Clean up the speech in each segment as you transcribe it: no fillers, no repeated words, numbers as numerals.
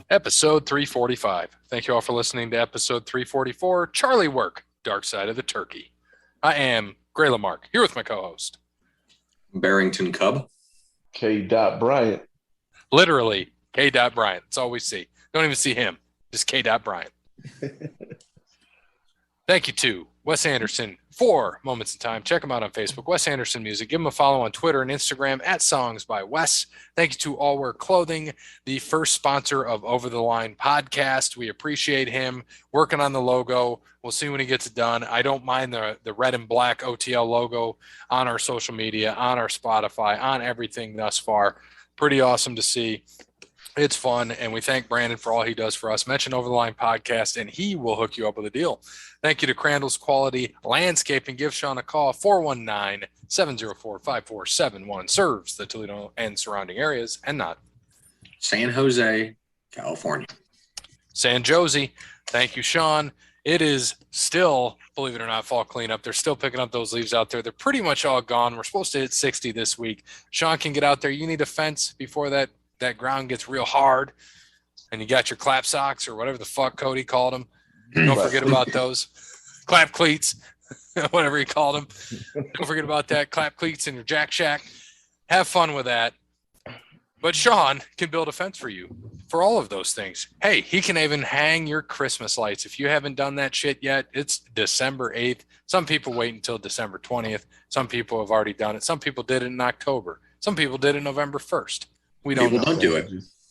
episode 345. Thank you all for listening to episode 344, Charlie Work, Dark Side of the Turkey. I am Gray Lamarck, here with my co-host. Barrington Cub. K. Bryant. Literally, K. Bryant. That's all we see. Don't even see him. Just K. Bryant. Thank you to Wes Anderson for Moments in Time. Check him out on Facebook, Wes Anderson Music. Give him a follow on Twitter and Instagram at Songs by Wes. Thank you to All Wear Clothing, the first sponsor of Over the Line podcast. We appreciate him working on the logo. We'll see when he gets it done. I don't mind the red and black OTL logo on our social media, on our Spotify, on everything thus far. Pretty awesome to see. It's fun, and we thank Brandon for all he does for us. Mention Over the Line podcast, and he will hook you up with a deal. Thank you to Crandall's Quality Landscaping. Give Sean a call, 419-704-5471. Serves the Toledo and surrounding areas, and not San Jose, California. San Jose. Thank you, Sean. It is still, believe it or not, fall cleanup. They're still picking up those leaves out there. They're pretty much all gone. We're supposed to hit 60 this week. Sean can get out there. You need a fence before that ground gets real hard, and you got your clap socks or whatever the fuck Cody called them. Don't forget about those. Clap cleats, whatever he called them. Don't forget about that. Clap cleats in your Jack Shack. Have fun with that. But Sean can build a fence for you for all of those things. Hey, he can even hang your Christmas lights. If you haven't done that shit yet, it's December 8th. Some people wait until December 20th. Some people have already done it. Some people did it in October. Some people did it November 1st. We don't People know. don't do it.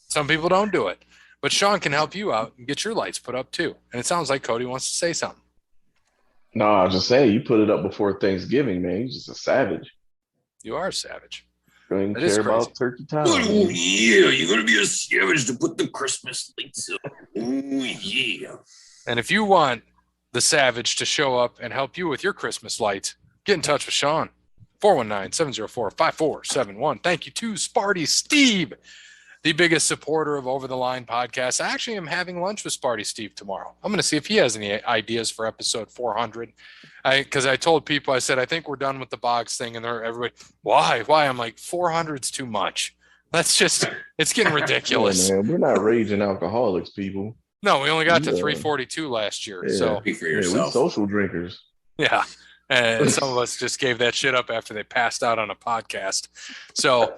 Some people don't do it. But Sean can help you out and get your lights put up too. And it sounds like Cody wants to say something. No, I was just saying, you put it up before Thanksgiving, man. You're just a savage. You are a savage. You don't care about turkey time. Oh, yeah. You're going to be a savage to put the Christmas lights up. Oh, yeah. And if you want the savage to show up and help you with your Christmas lights, get in touch with Sean. 419-704-5471. Thank you to Sparty Steve, the biggest supporter of Over the Line podcast. I actually am having lunch with Sparty Steve tomorrow. I'm going to see if he has any ideas for episode 400. Because I told people, I said, I think we're done with the Boggs thing. And everybody, why? I'm like, 400's too much. It's getting ridiculous. Man, we're not raging alcoholics, people. No, we only got to 342 last year. Yeah. So Speak for yourself. We're social drinkers. Yeah. And some of us just gave that shit up after they passed out on a podcast. So,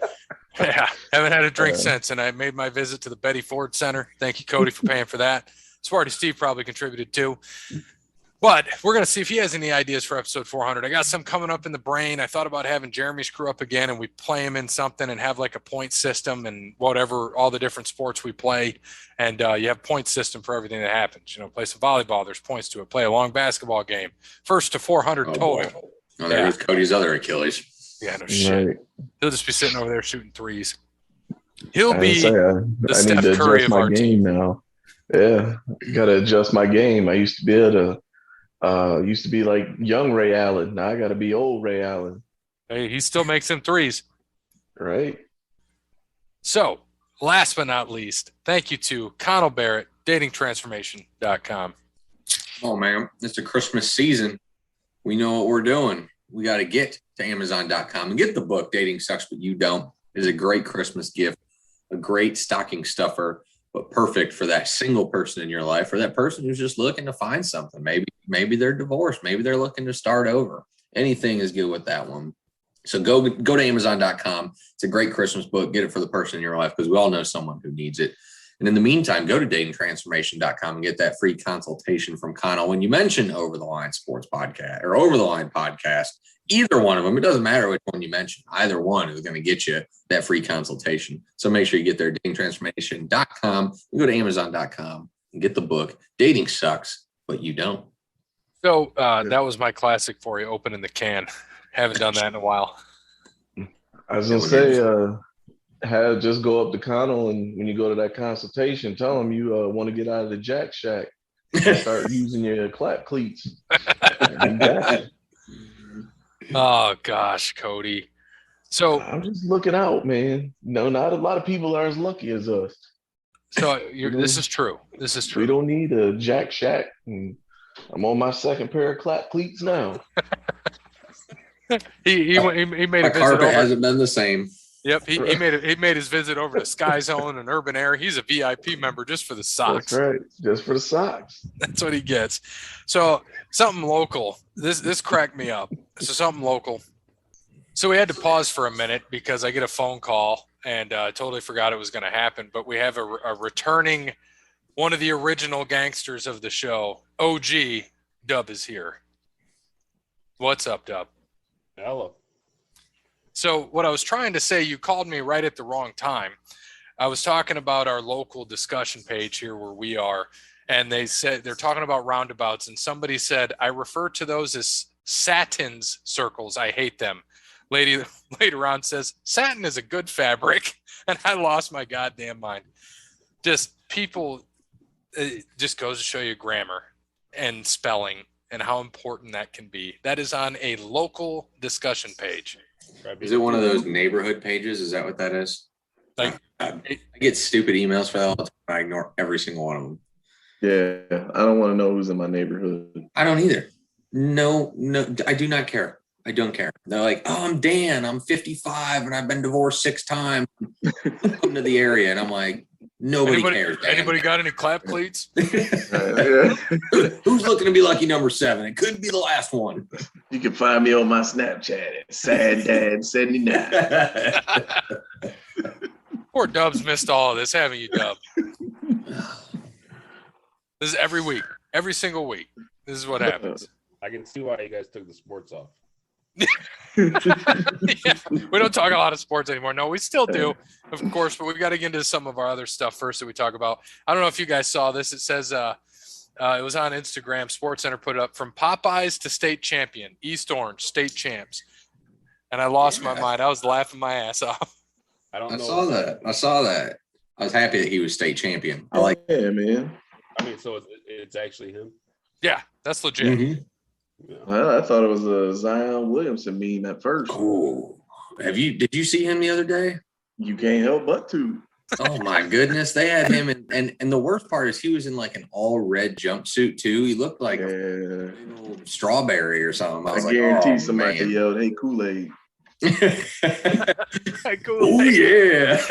yeah, haven't had a drink since. And I made my visit to the Betty Ford Center. Thank you, Cody, for paying for that. Sparty Steve probably contributed too. But we're going to see if he has any ideas for episode 400. I got some coming up in the brain. I thought about having Jeremy screw up again and we play him in something and have like a point system and whatever, all the different sports we play. And you have point system for everything that happens. You know, play some volleyball, there's points to it. Play a long basketball game. First to 400 total. Boy. Oh, there was Cody's other Achilles. Yeah, no shit. Right. He'll just be sitting over there shooting threes. He'll I be the Steph need to Curry adjust of my our game team. now. Yeah, got to adjust my game. I used to be able to be like young Ray Allen. Now I got to be old Ray Allen. Hey, he still makes them threes. Right. So, last but not least, thank you to Connell Barrett, datingtransformation.com. Oh, man. It's the Christmas season. We know what we're doing. We got to get to Amazon.com and get the book, Dating Sucks But You Don't. It is a great Christmas gift, a great stocking stuffer, but perfect for that single person in your life or that person who's just looking to find something. Maybe they're divorced. Maybe they're looking to start over. Anything is good with that one. So go to Amazon.com. It's a great Christmas book. Get it for the person in your life because we all know someone who needs it. And in the meantime, go to datingtransformation.com and get that free consultation from Connell. When you mention Over the Line Sports Podcast or Over the Line Podcast, either one of them, it doesn't matter which one you mention. Either one is going to get you that free consultation. So make sure you get there, datingtransformation.com. You go to Amazon.com and get the book. Dating Sucks, But You Don't. So that was my classic for you, opening the can. Haven't done that in a while. I was going to say, just go up to Connell, and when you go to that consultation, tell him you want to get out of the Jack Shack and start using your clap cleats. Oh, gosh, Cody. So I'm just looking out, man. No, not a lot of people are as lucky as us. So this is true. This is true. We don't need a Jack Shack. And I'm on my second pair of clap cleats now. He made a My visit carpet over. hasn't been the same. Yep, he made his visit over to Sky Zone and Urban Air. He's a VIP member just for the socks. That's right, just for the socks. That's what he gets. So something local. This cracked me up. So something local. So we had to pause for a minute because I get a phone call and totally forgot it was going to happen. But we have a returning, one of the original gangsters of the show, OG Dub is here. What's up, Dub? Hello. So what I was trying to say, you called me right at the wrong time. I was talking about our local discussion page here where we are, and they said they're talking about roundabouts, and somebody said, I refer to those as satins circles. I hate them. Lady later on says, satin is a good fabric, and I lost my goddamn mind. Just people, it just goes to show you grammar and spelling and how important that can be. That is on a local discussion page. Is it one of those neighborhood pages? Is that what that is? Like, I get stupid emails for that all the time. I ignore every single one of them. Yeah, I don't want to know who's in my neighborhood. I don't either. No, I do not care. I don't care. They're like, oh, I'm Dan. I'm 55 and I've been divorced 6 times. Come to the area. And I'm like, nobody cares. Dan. Anybody got any clap cleats? Who's looking to be lucky number 7? It could be the last one. You can find me on my Snapchat at Sad Dad 79. Poor Dub's missed all of this, haven't you, Dub? This is every week, every single week. This is what happens. I can see why you guys took the sports off. Yeah, we don't talk a lot of sports anymore. No, we still do, of course, but we've got to get into some of our other stuff first that we talk about. I don't know if you guys saw this. It says it was on Instagram. SportsCenter put it up, from Popeyes to state champion, East Orange state champs. And I lost my mind. I was laughing my ass off. I saw that. I was happy that he was state champion. I like it, man. I mean, so it's actually him? Yeah, that's legit. Mm-hmm. Well, I thought it was a Zion Williamson meme at first. Oh, did you see him the other day? You can't help but to. Oh my goodness, they had him and the worst part is he was in like an all red jumpsuit too. He looked like a strawberry or something. I guarantee somebody yelled, "Hey, Kool-Aid!" Oh yeah.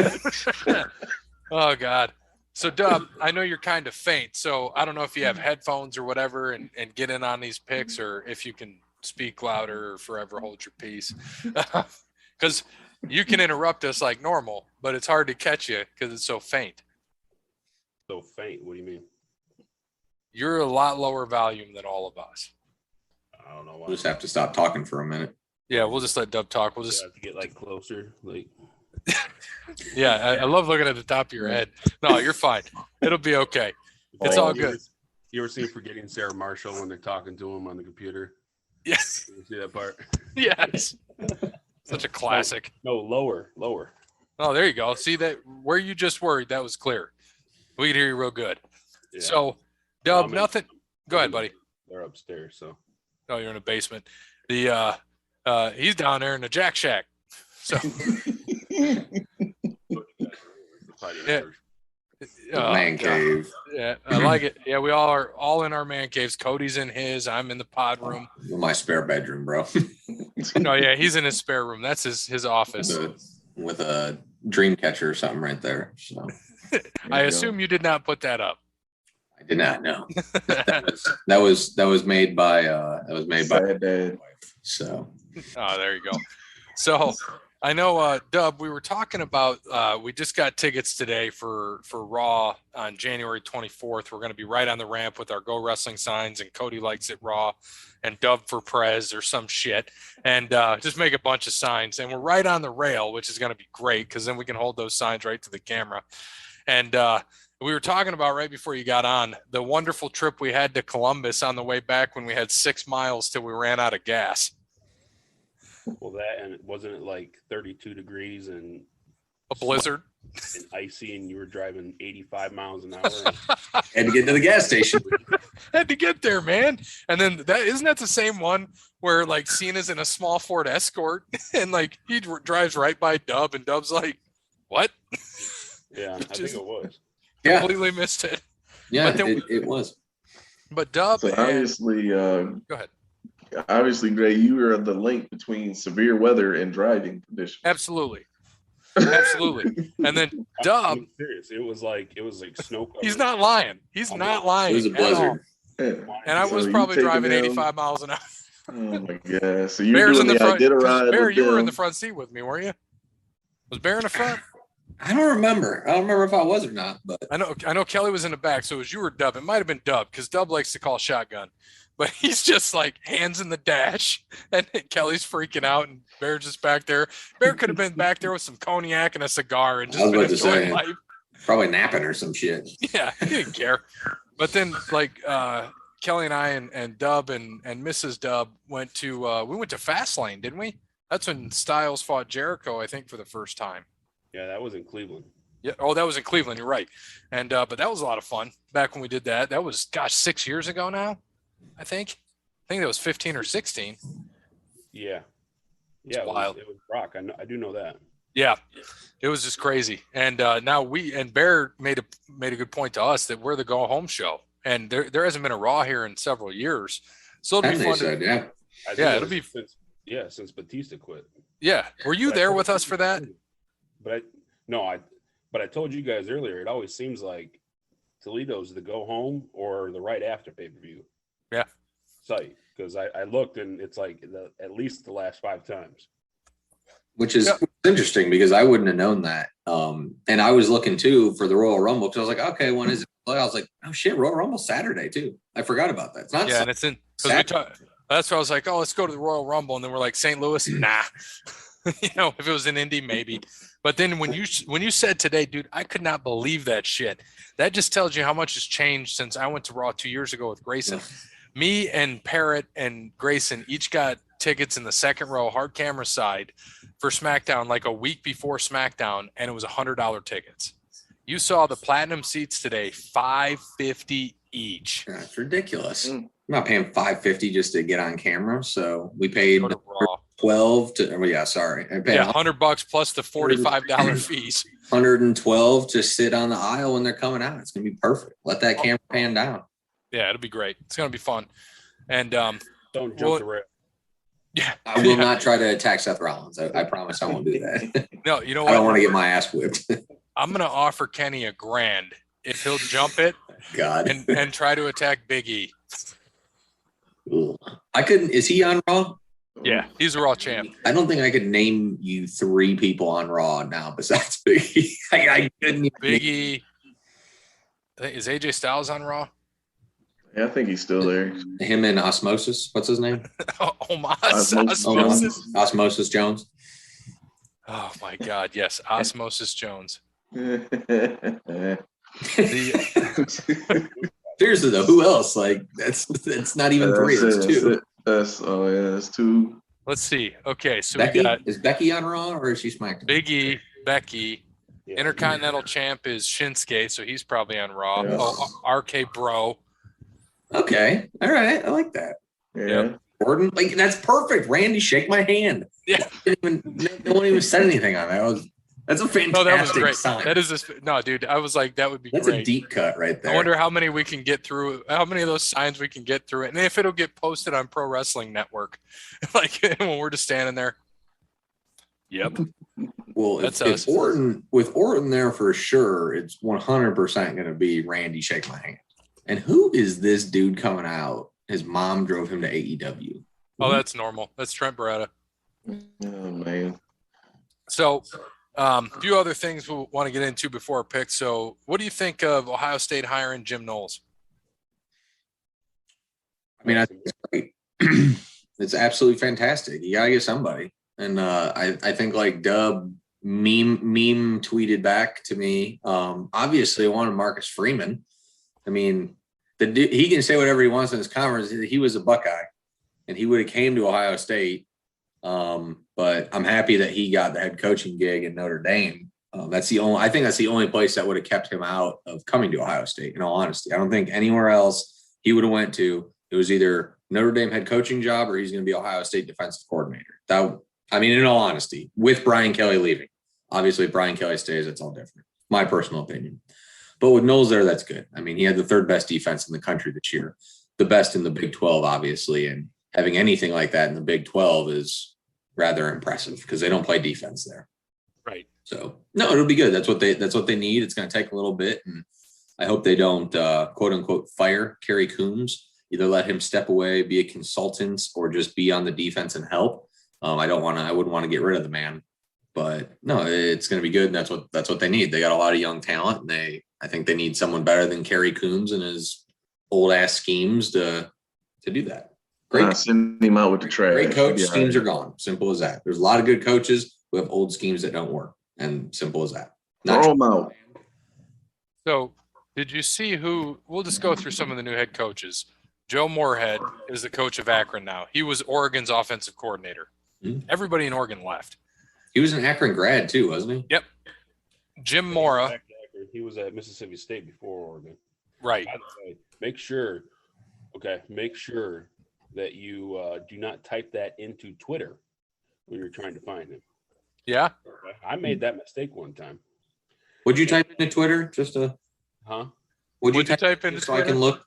Oh God. So Dub, I know you're kind of faint, so I don't know if you have headphones or whatever and get in on these picks, or if you can speak louder or forever hold your peace. Because you can interrupt us like normal, but it's hard to catch you because it's so faint. So faint? What do you mean? You're a lot lower volume than all of us. I don't know why. We'll just have to stop talking for a minute. Yeah, we'll just let Dub talk. We'll just have to get like closer, like. Yeah, I love looking at the top of your head. No, you're fine. It'll be okay. It's all good. You ever seen Forgetting Sarah Marshall when they're talking to him on the computer? Yes. You see that part? Yes. Such a classic. No, lower. Oh, there you go. See that where you just worried, that was clear. We could hear you real good. Yeah. So, Dub, nothing. Go ahead, buddy. They're upstairs, so. Oh, you're in the basement. The he's down there in the Jack Shack. So. Yeah. Man cave. Yeah, I like it. Yeah, we all are all in our man caves. Cody's in his. I'm in the pod room. My spare bedroom, bro. No, yeah, he's in his spare room. That's his office. With a dream catcher or something right there. So I assume you did not put that up. I did not know. that was made by Dad. So oh, there you go. So I know, Dub, we were talking about, we just got tickets today for Raw on January 24th. We're going to be right on the ramp with our Go Wrestling signs, and Cody Likes It Raw and Dub for Prez or some shit, and just make a bunch of signs. And we're right on the rail, which is going to be great because then we can hold those signs right to the camera. And we were talking about right before you got on the wonderful trip we had to Columbus on the way back when we had 6 miles till we ran out of gas. Well, that, and wasn't it like 32 degrees and a blizzard and icy, and you were driving 85 miles an hour? Had to get to the gas station. Had to get there, man. And then isn't that the same one where like Cena's in a small Ford Escort and like he drives right by Dub and Dub's like, what? Yeah, I think it was. Yeah. Completely missed it. Yeah, it was. But Dub, so obviously, go ahead. Obviously, Gray, you are the link between severe weather and driving conditions. Absolutely. Absolutely. And then Dub, I'm serious. It was like snow covered. he's not lying. He's not lying. It was a blizzard. And I was So probably you driving taking 85 miles an hour. Oh my god! So you're Bear's in doing the front. Iditarod Bear, with you were in them. the front seat with me, weren't you? Was Bear in the front? I don't remember. I don't remember if I was or not, but I know Kelly was in the back, so it was you or Dub. It might have been Dub because Dub likes to call shotgun, but he's just like hands in the dash, and Kelly's freaking out, and Bear's just back there. Bear could have been back there with some cognac and a cigar and I was just been about to enjoying say. life. probably napping or some shit. Yeah, he didn't care. But then like Kelly and I and Dub and Mrs. Dub went to Fastlane, didn't we? That's when Styles fought Jericho, I think, for the first time. Yeah, that was in Cleveland. Yeah. Oh, that was in Cleveland. You're right. And but that was a lot of fun back when we did that. That was 6 years ago now. I think that was 15 or 16. Yeah. Yeah. Wild. It was Brock. I do know that. Yeah. It was just crazy. And now Bear made a good point to us that we're the go home show. And there hasn't been a Raw here in several years. So it'll be fun. Yeah. It'll be since Batista quit. Yeah. Were you there with us for that? But I told you guys earlier, it always seems like Toledo's the go home or the right after pay-per-view. Yeah. Site. Because I looked and it's like at least the last 5 times. Which is interesting because I wouldn't have known that. And I was looking too for the Royal Rumble because I was like, okay, when is it? I was like, oh shit, Royal Rumble Saturday too. I forgot about that. It's not. Yeah, and it's in. That's why I was like, oh, let's go to the Royal Rumble, and then we're like, St. Louis, nah. If it was in Indy, maybe. But then when you said today, dude, I could not believe that shit. That just tells you how much has changed since I went to Raw 2 years ago with Grayson. Me and Parrott and Grayson each got tickets in the second row, hard camera side, for SmackDown like a week before SmackDown, and it was $100 tickets. You saw the platinum seats today, $550 each. That's ridiculous. I'm not paying $550 just to get on camera, so we paid $12 to. Oh, yeah, sorry. I paid $100 plus the $45 fees. $112 to sit on the aisle when they're coming out. It's gonna be perfect. Let that camera pan down. Yeah, it'll be great. It's gonna be fun. And don't jump the rail. Yeah, I will not try to attack Seth Rollins. I promise I won't do that. No, you know what? I don't want to get my ass whipped. I'm gonna offer Kenny $1,000 if he'll jump it. God. and try to attack Big E. I couldn't. Is he on Raw? Yeah, he's a Raw champ. I don't think I could name you 3 people on Raw now besides Big E. I couldn't. Big E. Is AJ Styles on Raw? Yeah, I think he's still there. Him and Osmosis. What's his name? Osmosis Jones. Oh my God! Yes, Osmosis Jones. Seriously though, who else? Like that's not even 3. It's 2. That's 2. Let's see. Okay, so Becky? we got Is Becky on Raw or is she SmackDown? Big E, Becky. Yeah. Intercontinental champ is Shinsuke, so he's probably on Raw. Yeah. Oh, RK Bro. Okay, all right, I like that. Yeah. Yep. Gordon, like that's perfect. Randy, shake my hand. Yeah. No one even said anything on that. That's a fantastic No, that was great. sign. That is no, dude. I was like, that would be That's great. a deep cut right there. I wonder how many we can get through. How many of those signs we can get through it, and if it'll get posted on Pro Wrestling Network, like when we're just standing there. Yep. Well, if Orton there for sure, it's 100% going to be Randy shake my hand. And who is this dude coming out? His mom drove him to AEW. Oh, that's normal. That's Trent Beretta. Oh man. So, a few other things we want to get into before our pick. So, what do you think of Ohio State hiring Jim Knowles? I mean, I think it's great. It's absolutely fantastic. You gotta get somebody. And I think like Dub meme tweeted back to me. Obviously, I wanted Marcus Freeman. I mean, he can say whatever he wants in his conference. He was a Buckeye, and he would have came to Ohio State. But I'm happy that he got the head coaching gig in Notre Dame. I think that's the only place that would have kept him out of coming to Ohio State. In all honesty, I don't think anywhere else he would have went to. It was either Notre Dame head coaching job or he's going to be Ohio State defensive coordinator. In all honesty, with Brian Kelly leaving, obviously if Brian Kelly stays, it's all different. My personal opinion. But with Knowles there, that's good. I mean, he had the 3rd best defense in the country this year, the best in the Big 12, obviously. And having anything like that in the Big 12 is rather impressive because they don't play defense there. Right. So no, it'll be good. That's what they need. It's going to take a little bit, and I hope they don't quote unquote fire Kerry Coombs. Either let him step away, be a consultant, or just be on the defense and help. I wouldn't want to get rid of the man, but no, it's going to be good. And that's what they need. They got a lot of young talent, and I think they need someone better than Kerry Coombs and his old ass schemes to do that. Great, send him out with the trash. Great coach. Schemes are gone. Simple as that. There's a lot of good coaches who have old schemes that don't work, and simple as that. Throw them out. So, did you see who? We'll just go through some of the new head coaches. Joe Moorhead is the coach of Akron now. He was Oregon's offensive coordinator. Mm-hmm. Everybody in Oregon left. He was an Akron grad too, wasn't he? Yep. Jim Mora. He was at Mississippi State before Oregon. Right. Make sure that you do not type that into Twitter when you're trying to find him. Yeah. I made that mistake one time. Would you type into Twitter just to? Huh? Would you type into so Twitter? I can look?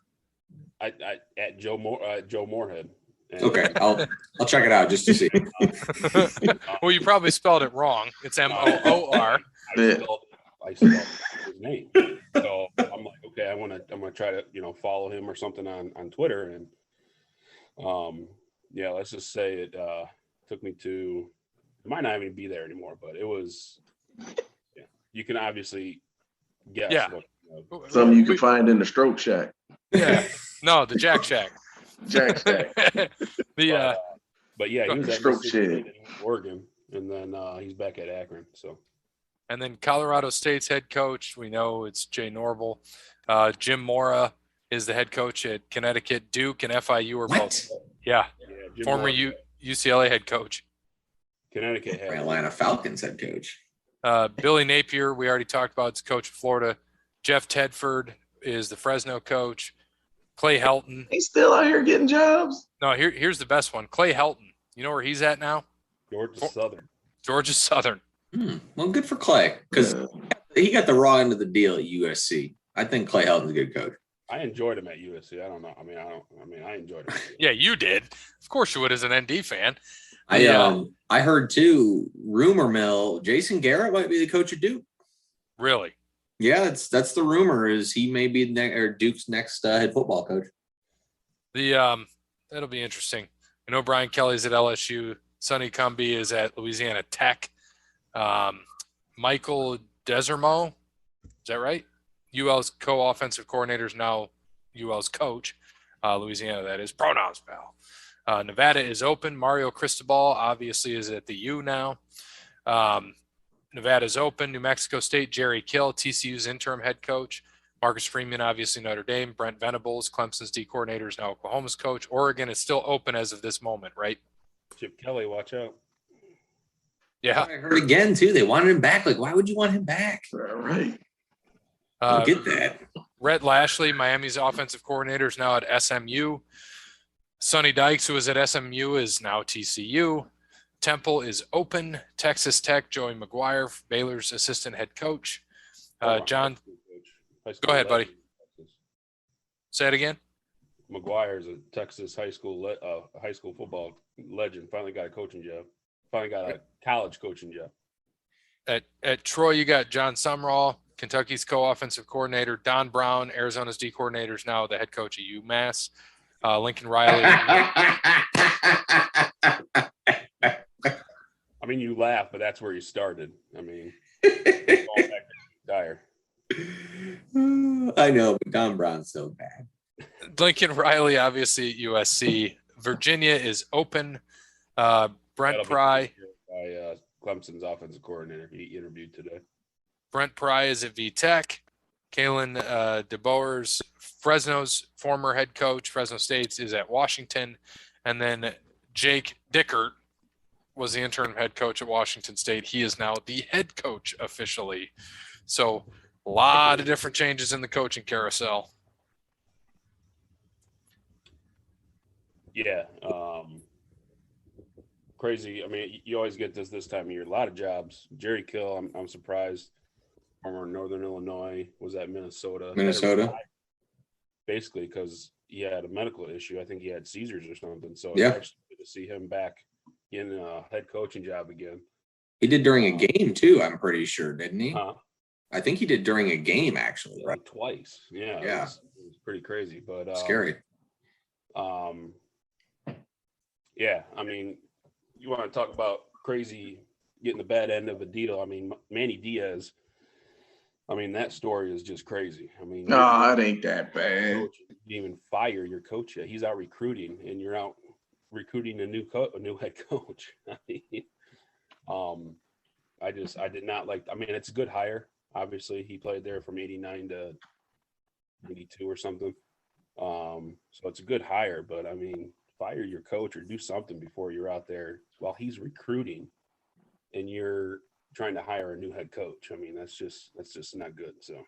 I at Joe Moorhead. And okay, I'll check it out just to see. Well, you probably spelled it wrong. It's Moor. I spelled his name. So I'm like, okay, I'm gonna try to follow him or something on Twitter, and let's just say it took me to. It might not even be there anymore, but it was. Yeah, you can obviously guess. Yeah. Something you can find in the Stroke Shack. Yeah. No, the Jack Shack. Jack Shack. But yeah, he was at Stroke Shack, Oregon, and then he's back at Akron. So. And then Colorado State's head coach, we know it's Jay Norvell. Jim Mora is the head coach at Connecticut. Duke and FIU are both. Yeah. Former UCLA head coach. Connecticut head. Atlanta Falcons head coach. Billy Napier, we already talked about, is coach of Florida. Jeff Tedford is the Fresno coach. Clay Helton. He's still out here getting jobs. No, here's the best one. Clay Helton. You know where he's at now? Georgia Southern. Well, good for Clay because he got the raw end of the deal at USC. I think Clay Helton's a good coach. I enjoyed him at USC. I don't know. I enjoyed him. Yeah, you did. Of course you would as an ND fan. I heard too, rumor mill, Jason Garrett might be the coach of Duke. Really? Yeah, that's the rumor is he may be Duke's next head football coach. That'll be interesting. I know Brian Kelly's at LSU. Sonny Cumbie is at Louisiana Tech. Michael Desormeaux, is that right? UL's co-offensive coordinator is now UL's coach. Louisiana, that is. Pronouns, pal. Nevada is open. Mario Cristobal obviously is at the U now. Nevada's open. New Mexico State, Jerry Kill, TCU's interim head coach. Marcus Freeman, obviously Notre Dame. Brent Venables, Clemson's D coordinator, is now Oklahoma's coach. Oregon is still open as of this moment, right? Chip Kelly, watch out. Yeah. I heard again, too. They wanted him back. Like, why would you want him back? Right. I get that. Rhett Lashley, Miami's offensive coordinator, is now at SMU. Sonny Dykes, who was at SMU, is now TCU. Temple is open. Texas Tech, Joey McGuire, Baylor's assistant head coach. John, go ahead, buddy. Say it again. McGuire is a Texas high school football legend. Finally got a coaching job. Finally got a college coaching job. At Troy, you got John Sumrall, Kentucky's co-offensive coordinator. Don Brown, Arizona's D coordinator, is now the head coach at UMass. Lincoln Riley. I mean, you laugh, but that's where you started. I mean, all back to Dyer. I know, but Don Brown's so bad. Lincoln Riley, obviously at USC. Virginia is open. Brent Pry. By Clemson's offensive coordinator. He interviewed today. Brent Pry is at VTech. Kalen DeBoers, Fresno's former head coach, Fresno State, is at Washington. And then Jake Dickert was the interim head coach at Washington State. He is now the head coach officially. So a lot of different changes in the coaching carousel. Yeah. Crazy. I mean, you always get this time of year. A lot of jobs. Jerry Kill, I'm surprised. Former Northern Illinois, was at Minnesota. Basically, because he had a medical issue. I think he had seizures or something. So it's actually good to see him back in a head coaching job again. He did during a game too, I'm pretty sure, didn't he? I think he did during a game, actually. Right, twice. Yeah. Yeah. It was pretty crazy, but scary. Yeah, I mean, you want to talk about crazy getting the bad end of a deal. I mean, Manny Diaz, I mean, that story is just crazy. I mean, no, it ain't that bad. Coach, you didn't even fire your coach yet. He's out recruiting, and you're out recruiting a new head coach. I mean, I did not like. I mean, it's a good hire. Obviously, he played there from '89 to '82 or something. So it's a good hire, but I mean, fire your coach or do something before you're out there while he's recruiting, and you're trying to hire a new head coach. I mean, that's just not good. So,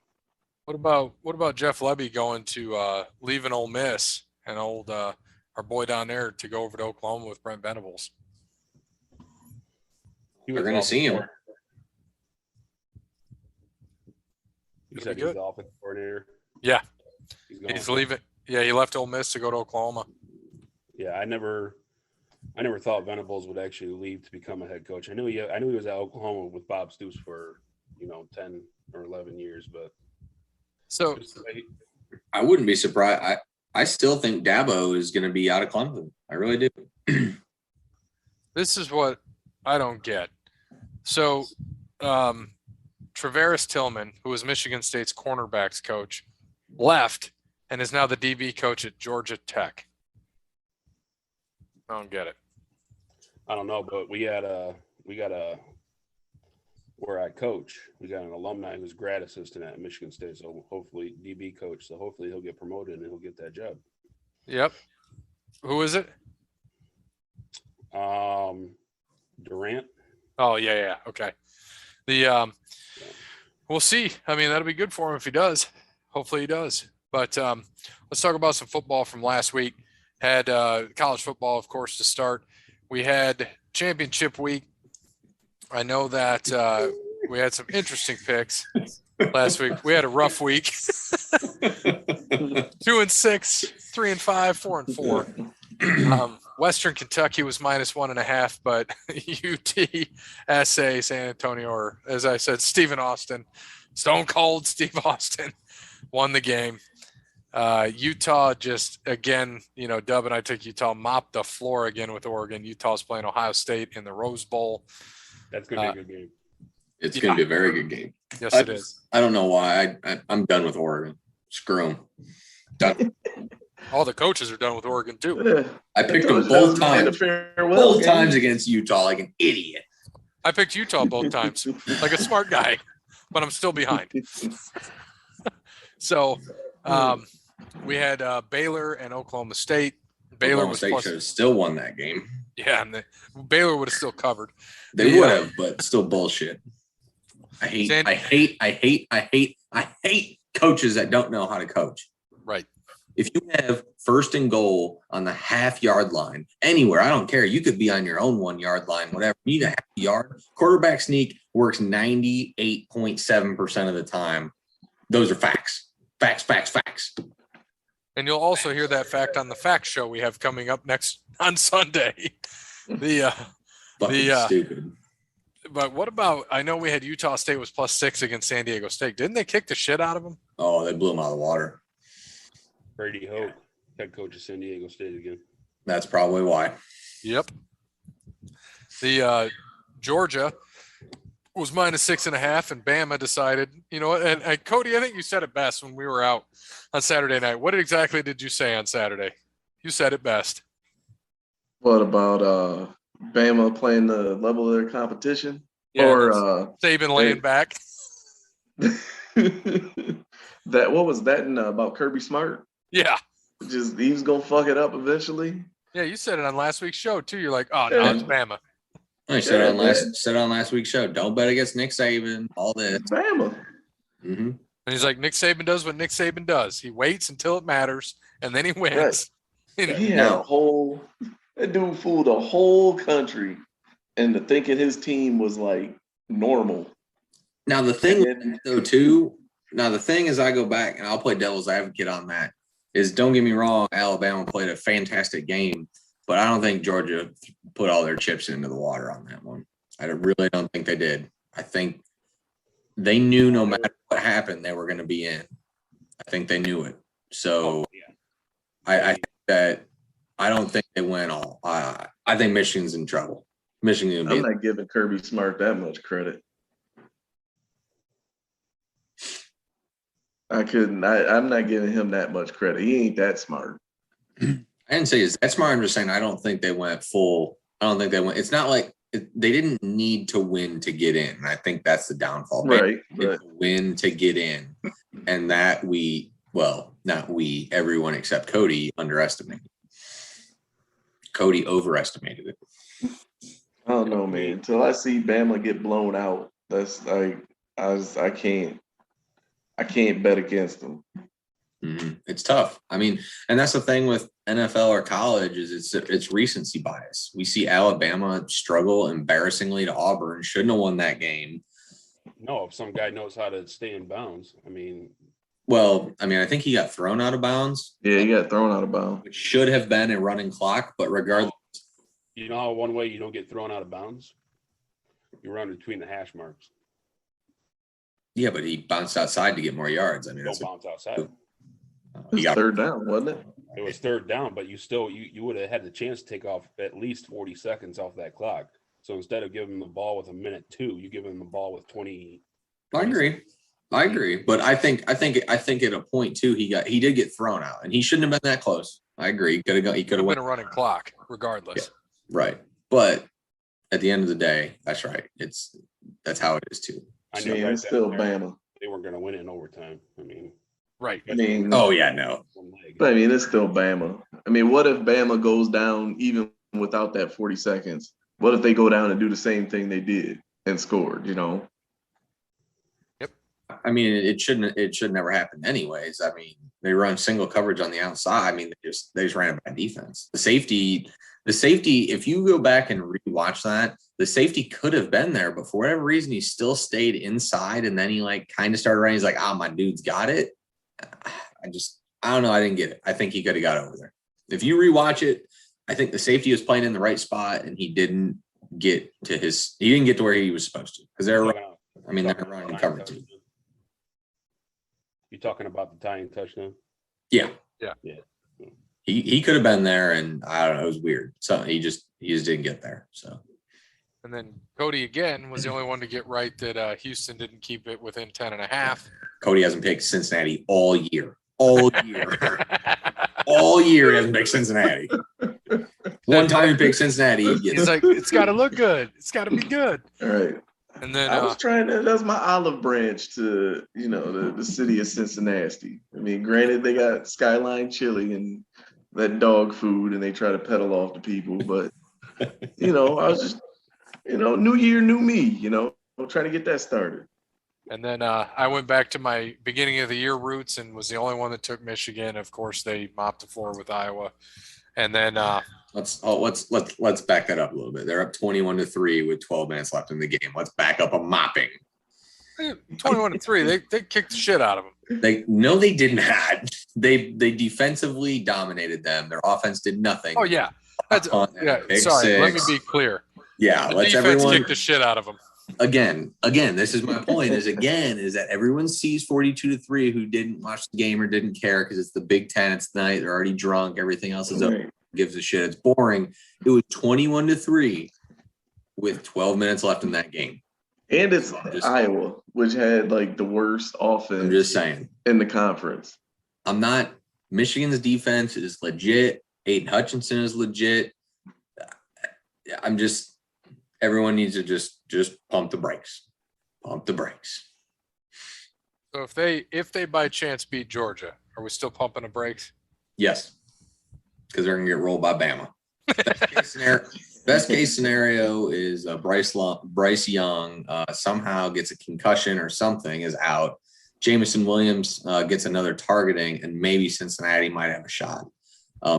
what about Jeff Lebby going to leaving Ole Miss and our boy down there to go over to Oklahoma with Brent Venables? We're going to see him. You said he's the offensive coordinator. Yeah, he's leaving. Yeah, he left Ole Miss to go to Oklahoma. Yeah, I never thought Venables would actually leave to become a head coach. I knew he was at Oklahoma with Bob Stoops for 10 or 11 years, but so I wouldn't be surprised. I still think Dabo is going to be out of Clemson. I really do. This is what I don't get. So, Travaris Tillman, who was Michigan State's cornerbacks coach, left and is now the DB coach at Georgia Tech. I don't get it. I don't know, but where I coach, we got an alumni who's grad assistant at Michigan State. So hopefully DB coach. So hopefully he'll get promoted and he'll get that job. Yep. Who is it? Durant. Oh yeah. Okay. We'll see. I mean, that'll be good for him if he does. Hopefully he does. But let's talk about some football from last week. Had college football, of course, to start. We had championship week. I know that we had some interesting picks last week. We had a rough week. 2-6, 3-5, 4-4. Western Kentucky was -1.5, but UTSA, San Antonio, or as I said, Stephen Austin, Stone Cold Steve Austin, won the game. Utah just, again, Dub and I took Utah, mopped the floor again with Oregon. Utah's playing Ohio State in the Rose Bowl. That's going to be a good game. It's going to be a very good game. Yes, it is. I don't know why. I'm done with Oregon. Screw them. Done. All the coaches are done with Oregon, too. I picked them both times. Both times against Utah like an idiot. I picked Utah both times like a smart guy, but I'm still behind. So we had Baylor and Oklahoma State. Baylor Oklahoma State should have still won that game. Yeah, and Baylor would have still covered. They would have, but still bullshit. I hate coaches that don't know how to coach. Right. If you have 1st and goal on the half-yard line, anywhere, I don't care. You could be on your own 1-yard line, whatever. You need a half yard. Quarterback sneak works 98.7% of the time. Those are facts. Facts. And you'll also hear that fact on the fact show we have coming up next on Sunday. Stupid. But what about, I know we had Utah State was +6 against San Diego State. Didn't they kick the shit out of them? Oh, they blew them out of the water. Brady Hoke, head coach of San Diego State again. That's probably why. Yep. The Georgia was -6.5, and Bama decided, what? And Cody, I think you said it best when we were out on Saturday night. What exactly did you say on Saturday? You said it best. What about Bama playing the level of their competition? Yeah, or Saban laying back? What was that in about Kirby Smart? Yeah. Just he was gonna fuck it up eventually. Yeah, you said it on last week's show too. You're like, oh no, it's Bama. I said on last week's show, don't bet against Nick Saban. All this. Bama. Mm-hmm. And he's like, Nick Saban does what Nick Saban does. He waits until it matters, and then he wins. Right. He had that dude fooled the whole country into thinking his team was like normal. Now the thing is, I go back and I'll play devil's advocate on that. Is don't get me wrong, Alabama played a fantastic game, but I don't think Georgia put all their chips into the water on that one. I really don't think they did. I think they knew no matter what happened, they were going to be in. I think they knew it. So I think that I don't think they went all. I think Michigan's in trouble. Michigan. I'm not giving Kirby Smart that much credit. I'm not giving him that much credit. He ain't that smart. I didn't say he's that smart. I'm just saying I don't think they went full. I don't think they went. It's not like they didn't need to win to get in. And I think that's the downfall. Right. Win to get in. And that not we, everyone except Cody underestimated. Cody overestimated it. I don't know, man. Until I see Bama get blown out, that's like I can't bet against them. Mm-hmm. It's tough. I mean, and that's the thing with NFL or college is it's recency bias. We see Alabama struggle embarrassingly to Auburn. Shouldn't have won that game. No, if some guy knows how to stay in bounds. I mean, I think he got thrown out of bounds. Yeah, he got thrown out of bounds. Which should have been a running clock, but regardless. You know how one way you don't get thrown out of bounds? You run between the hash marks. Yeah, but he bounced outside to get more yards. I mean, don't bounce outside. It was third down, wasn't it? It was third down, but you would have had the chance to take off at least 40 seconds off that clock. So instead of giving him the ball with a minute 2, you give him the ball with 20. I agree, but I think at a point too he did get thrown out, and he shouldn't have been that close. I agree. He could have been a running clock, regardless. Yeah, right, but at the end of the day, that's right. That's how it is too. I know it's still Bama. They weren't going to win it in overtime. I mean, right. I mean, oh yeah, no. But I mean, it's still Bama. I mean, what if Bama goes down even without that 40 seconds? What if they go down and do the same thing they did and scored? You know. Yep. I mean, it should never happen anyways. I mean, they run single coverage on the outside. I mean, they just ran a bad defense. The safety, if you go back and rewatch that, the safety could have been there, but for whatever reason, he still stayed inside, and then he kind of started running. He's like, my dude's got it. I don't know. I didn't get it. I think he could have got over there. If you rewatch it, I think the safety was playing in the right spot, and he didn't get to where he was supposed to, because they're running cover 2. You talking about the tying touchdown? Yeah. Yeah. He could have been there, and I don't know. It was weird. So he just didn't get there. So. And then Cody again was the only one to get right that Houston didn't keep it within 10.5. Cody hasn't picked Cincinnati all year. All year. All year he hasn't picked Cincinnati. One time he picked Cincinnati. He's like, it's got to look good. It's got to be good. All right. And then I was trying to. That's my olive branch to the city of Cincinnati. I mean, granted they got Skyline Chili and that dog food, and they try to peddle off to people, but I was just new year, new me. I'm trying to get that started. And then I went back to my beginning of the year roots and was the only one that took Michigan. Of course, they mopped the floor with Iowa. And then let's back that up a little bit. They're up 21-3 with 12 minutes left in the game. Let's back up a mopping. 21-3. They kicked the shit out of them. They did not. They defensively dominated them. Their offense did nothing. Oh yeah. Sorry. 6. Let me be clear. Yeah, the defense kicked the shit out of them. Again, this is my point. Is that everyone sees 42-3 who didn't watch the game or didn't care because it's the Big Ten. It's night. They're already drunk. Everything else is over. Gives a shit. It's boring. It was 21-3 with 12 minutes left in that game. And it's Iowa, which had the worst offense. I'm just saying in the conference. Michigan's defense is legit. Aiden Hutchinson is legit. Everyone needs to just pump the brakes. Pump the brakes. So if they by chance beat Georgia, are we still pumping the brakes? Yes. Because they're gonna get rolled by Bama. Best case scenario is Bryce Young somehow gets a concussion or something, is out. Jamison Williams gets another targeting, and maybe Cincinnati might have a shot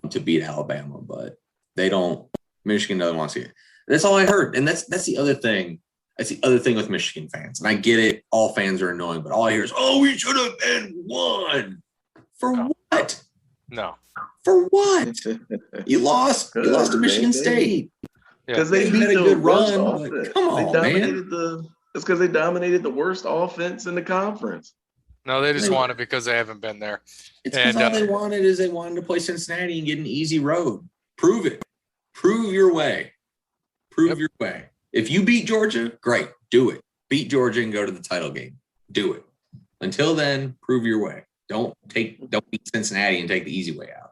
to beat Alabama, but they don't. Michigan doesn't want to see it. That's all I heard. And that's the other thing. That's the other thing with Michigan fans. And I get it. All fans are annoying, but all I hear is, we should have been one. For what? No. For what? You lost to Michigan State. Because they They had beat a the good worst run, but offense. come on, They dominated it's because they dominated the worst offense in the conference. No, they just won it because they haven't been there. It's because all they wanted to play Cincinnati and get an easy road. Prove it. Prove your way. Prove your way. If you beat Georgia, great. Do it. Beat Georgia and go to the title game. Do it. Until then, prove your way. Don't beat Cincinnati and take the easy way out.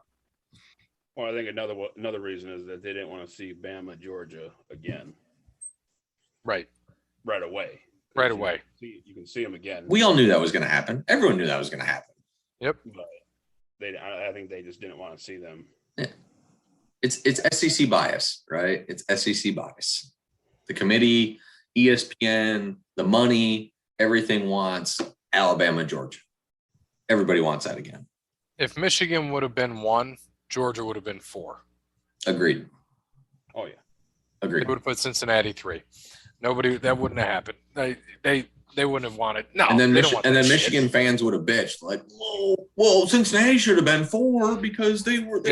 Well, I think another reason is that they didn't want to see Bama, Georgia again. Right away. Right away. You can see them again. We all knew that was going to happen. Everyone knew that was going to happen. Yep. But I think they just didn't want to see them. Yeah. It's SEC bias, right? It's SEC bias. The committee, ESPN, the money, everything wants Alabama, Georgia. Everybody wants that again. If Michigan would have been 1, Georgia would have been 4. Agreed. Oh, yeah. Agreed. They would have put Cincinnati 3. That wouldn't have happened. They wouldn't have wanted. No, and then Michigan shit. Fans would have bitched like, well, Cincinnati should have been 4 because they were.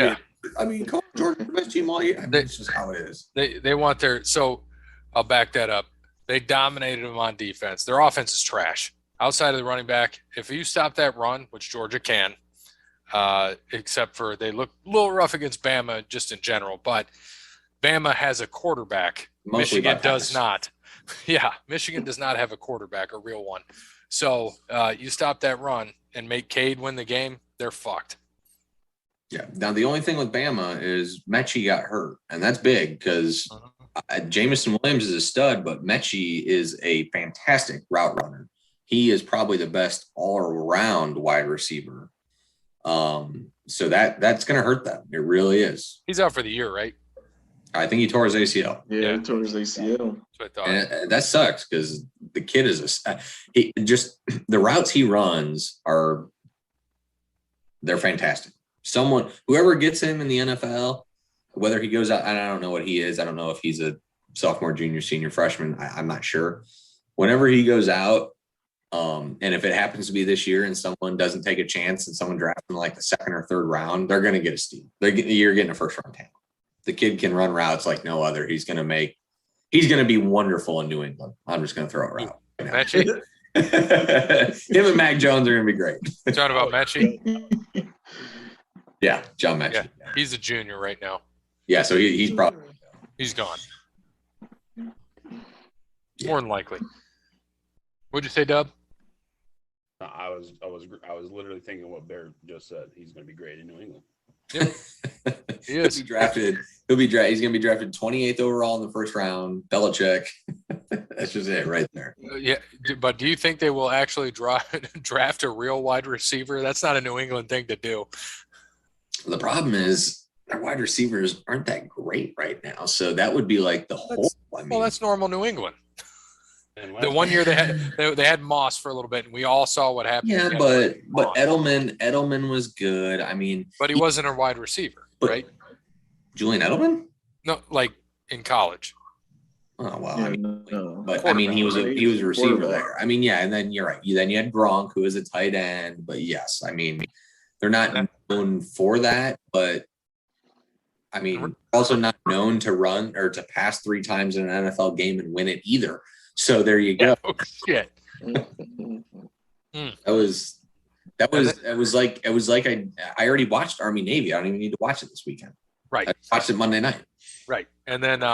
I mean, Georgia's the best team all year. I mean, that's just how it is. They want their. So I'll back that up. They dominated them on defense. Their offense is trash. Outside of the running back, if you stop that run, which Georgia can, except for they look a little rough against Bama just in general, but Bama has a quarterback. Mostly Michigan does not. Yeah, Michigan does not have a quarterback, a real one. So you stop that run and make Cade win the game, they're fucked. Yeah. Now, the only thing with Bama is Mechie got hurt, and that's big because Jamison Williams is a stud, but Mechie is a fantastic route runner. He is probably the best all-around wide receiver. So that's going to hurt them. It really is. He's out for the year, right? I think he tore his ACL. Yeah, he tore his ACL. That's what I thought. And that sucks because the kid is the routes he runs they're fantastic. Whoever gets him in the NFL, whether he goes out, and I don't know what he is. I don't know if he's a sophomore, junior, senior, freshman. I'm not sure. Whenever he goes out, and if it happens to be this year and someone doesn't take a chance and someone drafts him like the 2nd or 3rd round, they're going to get a steal. You're getting a 1st-round talent. The kid can run routes like no other. He's going to be wonderful in New England. I'm just going to throw it out. Mechie? Him and Mac Jones are going to be great. Talking about Mechie? Yeah, John Mechie. Yeah, he's a junior right now. Yeah, so he's probably He's gone. More than likely. What'd you say, Dub? I was literally thinking what Bear just said. He's going to be great in New England. Yep. He is. He's going to be drafted 28th overall in the 1st round. Belichick. That's just it right there. Yeah, but do you think they will actually draft a real wide receiver? That's not a New England thing to do. The problem is their wide receivers aren't that great right now. So that would be like the whole. Well, that's normal New England. The one year they had Moss for a little bit, and we all saw what happened. Yeah, but Edelman was good. I mean, but he wasn't a wide receiver, right? Julian Edelman? No, like in college. Oh well, Yeah, I mean, no. but I mean, he was a receiver there. I mean, yeah, and then you're right. Then you had Gronk, who is a tight end. But yes, I mean, they're not known for that, but I mean, also not known to run or to pass 3 times in an NFL game and win it either. So there you go. Oh, shit. It was like I already watched Army Navy. I don't even need to watch it this weekend. Right. I watched it Monday night. Right. And then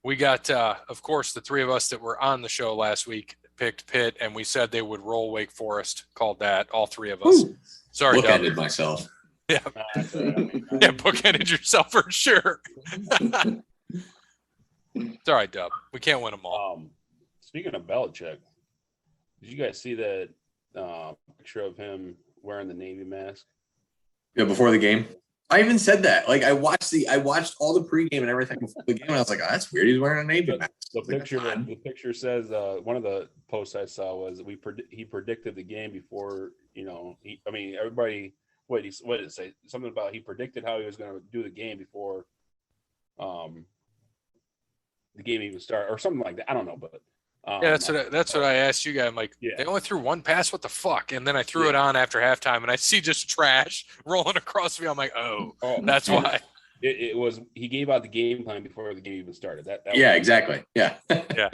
we got, of course, the 3 of us that were on the show last week picked Pitt, and we said they would roll Wake Forest. Called that, all 3 of us. Ooh. Sorry, Doug. Bookended myself. Yeah. Yeah, bookended yourself for sure. It's all right, Dub. We can't win them all. Speaking of Belichick, did you guys see that picture of him wearing the Navy mask? Yeah, before the game. I even said that. Like I watched all the pregame and everything before the game, and I was like, oh, that's weird. He's wearing a Navy mask. The picture says one of the posts I saw was he predicted the game before. Everybody. What did it say? Something about he predicted how he was going to do the game before the game even started, or something like that. I don't know, but yeah, that's what I asked you guys. I'm like, They only threw 1 pass. What the fuck? And then I threw it on after halftime, and I see just trash rolling across me. I'm like, that's why. It was he gave out the game plan before the game even started. That Yeah, exactly. Yeah. Yeah.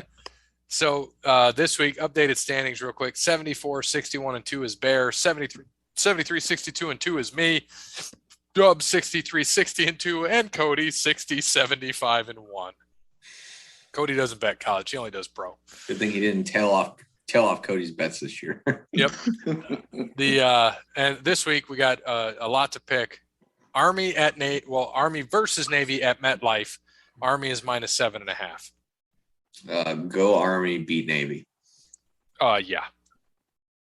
So this week, updated standings real quick. 74, 61, and 2 is Bear. 73, 62, and 2 is me. Dub 63, 60, and 2, and Cody 60, 75, and 1. Cody doesn't bet college. He only does pro. Good thing he didn't tail off Cody's bets this year. Yep. And this week we got a lot to pick. Army versus Navy at MetLife. Army is -7.5. Go Army, beat Navy. Yeah.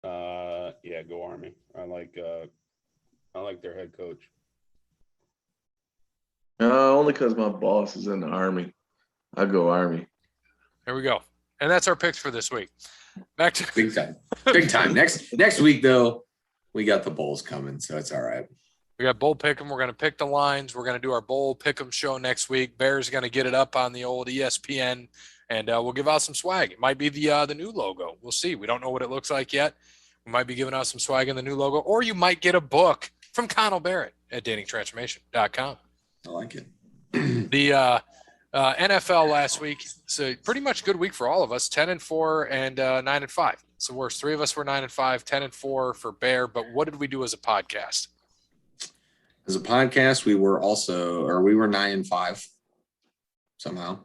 Yeah, go Army. I like their head coach. Only because my boss is in the Army. I go Army. There we go. And that's our picks for this week. Back to Big time. Big time. Next week though, we got the bowls coming, so it's all right. We got bowl pick'em. We're going to pick the lines. We're going to do our bowl pick'em show next week. Bear's going to get it up on the old ESPN, and we'll give out some swag. It might be the new logo. We'll see. We don't know what it looks like yet. We might be giving out some swag in the new logo, or you might get a book from Connell Barrett at datingtransformation.com. I like it. The NFL last week, so pretty much good week for all of us. 10-4 and 9-5. It's the worst. 3 of us were 9-5, 10-4 for Bear. But what did we do as a podcast? As a podcast, we were 9-5 somehow.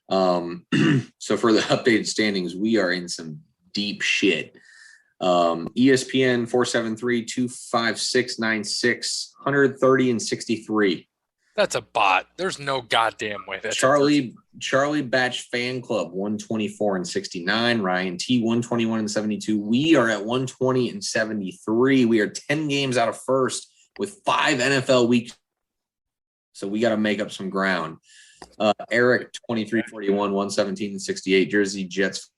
So for the updated standings, we are in some deep shit. ESPN 473-256-96, 130 and 63. That's a bot. There's no goddamn way. That's Charlie Batch Fan Club 124 and 69. Ryan T 121 and 72. We are at 120 and 73. We are 10 games out of first with 5 NFL weeks. So we got to make up some ground. Eric 2341, 117 and 68. Jersey Jets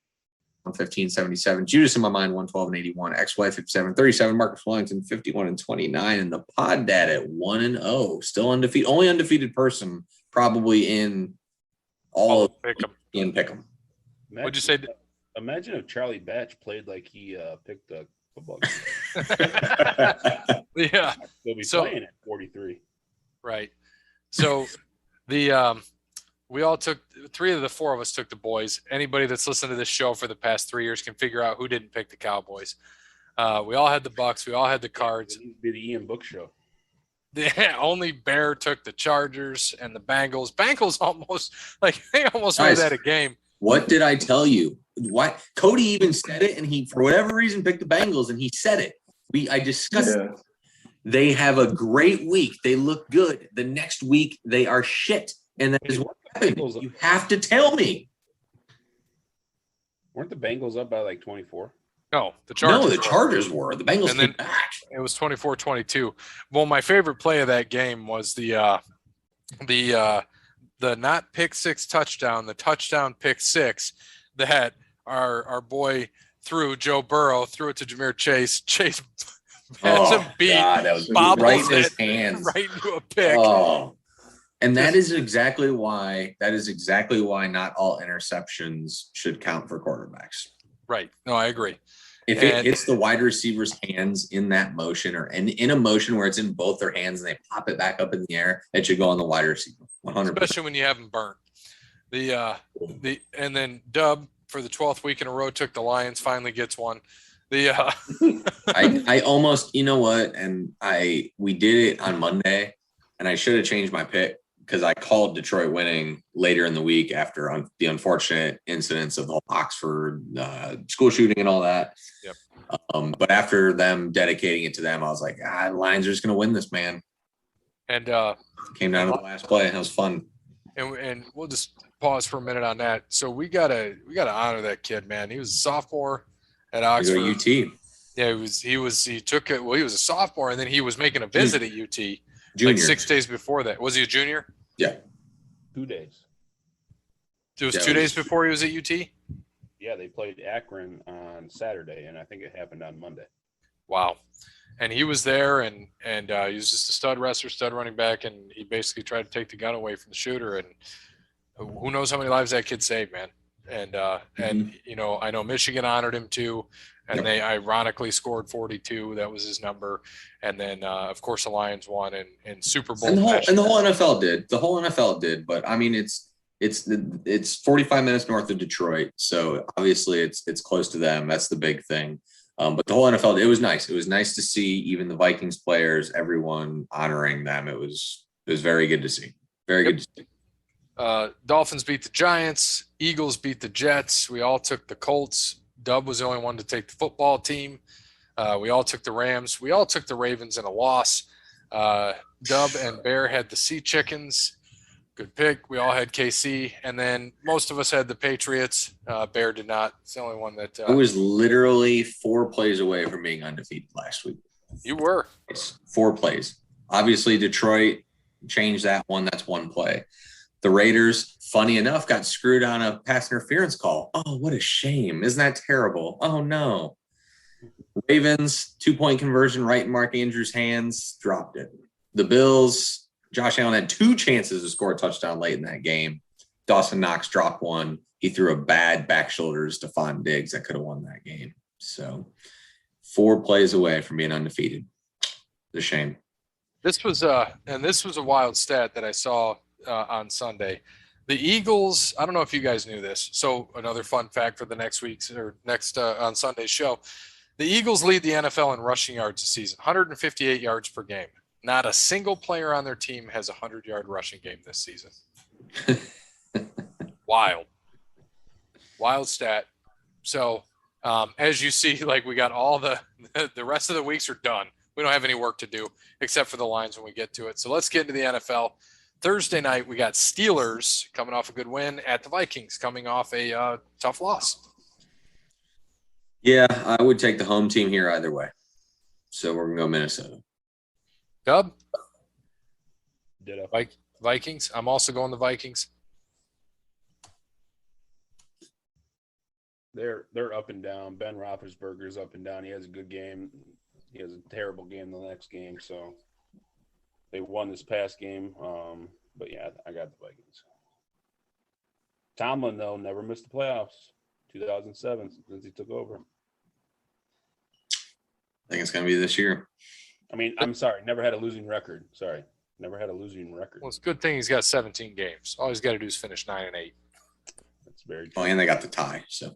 115 77. Judas in my mind 112 and 81. XY 57 37. Marcus Wellington 51 and 29. And the Pod Dad at 1-0. Still undefeated. Only undefeated person probably in all of Pick'em. in Pick'em. What'd you say? Imagine if Charlie Batch played like he picked a football game. Yeah. He'll be playing at 43. Right. So we all took 3 of the 4 of us took the boys. Anybody that's listened to this show for the past 3 years can figure out who didn't pick the Cowboys. We all had the Bucks. We all had the Cards. It would be the Ian Book show. Only Bear took the Chargers and the Bengals. Bengals almost they almost made that a game. What did I tell you? What Cody even said it, and he for whatever reason picked the Bengals, and he said it. I discussed it. They have a great week. They look good. The next week they are shit. And that is what happened. You have to tell me. Weren't the Bengals up by like 24? No, the Chargers. No, the Chargers were. The Bengals came back. It was 24-22. Well, my favorite play of that game was the not pick 6 touchdown, the touchdown pick 6 that our boy threw. Joe Burrow threw it to Ja'Marr Chase. Chase has him beat. God, that was bobbles right in his it hands. right into a pick. Oh. And that is exactly why not all interceptions should count for quarterbacks. Right. No, I agree. If it hits the wide receiver's hands in that motion or in a motion where it's in both their hands and they pop it back up in the air, it should go on the wide receiver. 100%. Especially when you have them burnt. And then Dub for the 12th week in a row took the Lions, finally gets one. I almost, you know what? And we did it on Monday and I should have changed my pick because I called Detroit winning later in the week after the unfortunate incidents of the Oxford school shooting and all that. Yep. But after them dedicating it to them, I was like, Lions are just going to win this, man. And came down to the last play. That was fun. And we'll just pause for a minute on that. So we gotta honor that kid, man. He was a sophomore at Oxford. UT. Yeah, he took it. Well, he was a sophomore, and then he was making a visit at UT. Junior. Like 6 days before that. Was he a junior? Yeah. 2 days. It was 2 days before he was at UT? Yeah, they played Akron on Saturday, and I think it happened on Monday. Wow. And he was there, and he was just a stud wrestler, stud running back, and he basically tried to take the gun away from the shooter. And who knows how many lives that kid saved, man. And I know Michigan honored him too, and They ironically scored 42. That was his number. And then of course the Lions won in Super Bowl. And the whole NFL did. The whole NFL did. But I mean, it's 45 minutes north of Detroit, so obviously it's close to them. That's the big thing. But the whole NFL, it was nice. It was nice to see even the Vikings players, everyone honoring them. It was very good to see. Very good to see. Dolphins beat the Giants. Eagles beat the Jets. We all took the Colts. Dub was the only one to take the football team. We all took the Rams. We all took the Ravens in a loss. Dub and Bear had the Sea Chickens. Good pick. We all had KC. And then most of us had the Patriots. Bear did not. It's the only one that I was literally 4 plays away from being undefeated last week. You were. It's 4 plays. Obviously, Detroit changed that one. That's 1 play. The Raiders, funny enough, got screwed on a pass interference call. Oh, what a shame. Isn't that terrible? Oh, no. Ravens, 2-point conversion right in Mark Andrews' hands, dropped it. The Bills, Josh Allen had 2 chances to score a touchdown late in that game. Dawson Knox dropped one. He threw a bad back shoulder to Stephon Diggs that could have won that game. So 4 plays away from being undefeated. It's a shame. This was a wild stat that I saw on Sunday. The Eagles, I don't know if you guys knew this. So another fun fact for the next on Sunday's show. The Eagles lead the NFL in rushing yards this season, 158 yards per game. Not a single player on their team has a 100-yard rushing game this season. Wild stat. So as you see, like we got all the rest of the weeks are done. We don't have any work to do except for the lines when we get to it. So let's get into the NFL. Thursday night, we got Steelers coming off a good win at the Vikings, coming off a tough loss. Yeah, I would take the home team here either way. So we're going to go Minnesota. Dub? Ditto. Vikings. I'm also going the Vikings. They're up and down. Ben Roethlisberger's up and down. He has a good game. He has a terrible game the next game. So they won this past game. But, yeah, I got the Vikings. Tomlin, though, never missed the playoffs. 2007 since he took over. I think it's going to be this year. I mean, I'm sorry. Never had a losing record. Sorry. Never had a losing record. Well, it's a good thing he's got 17 games. All he's got to do is finish 9-8. That's very true. Oh, and they got the tie. So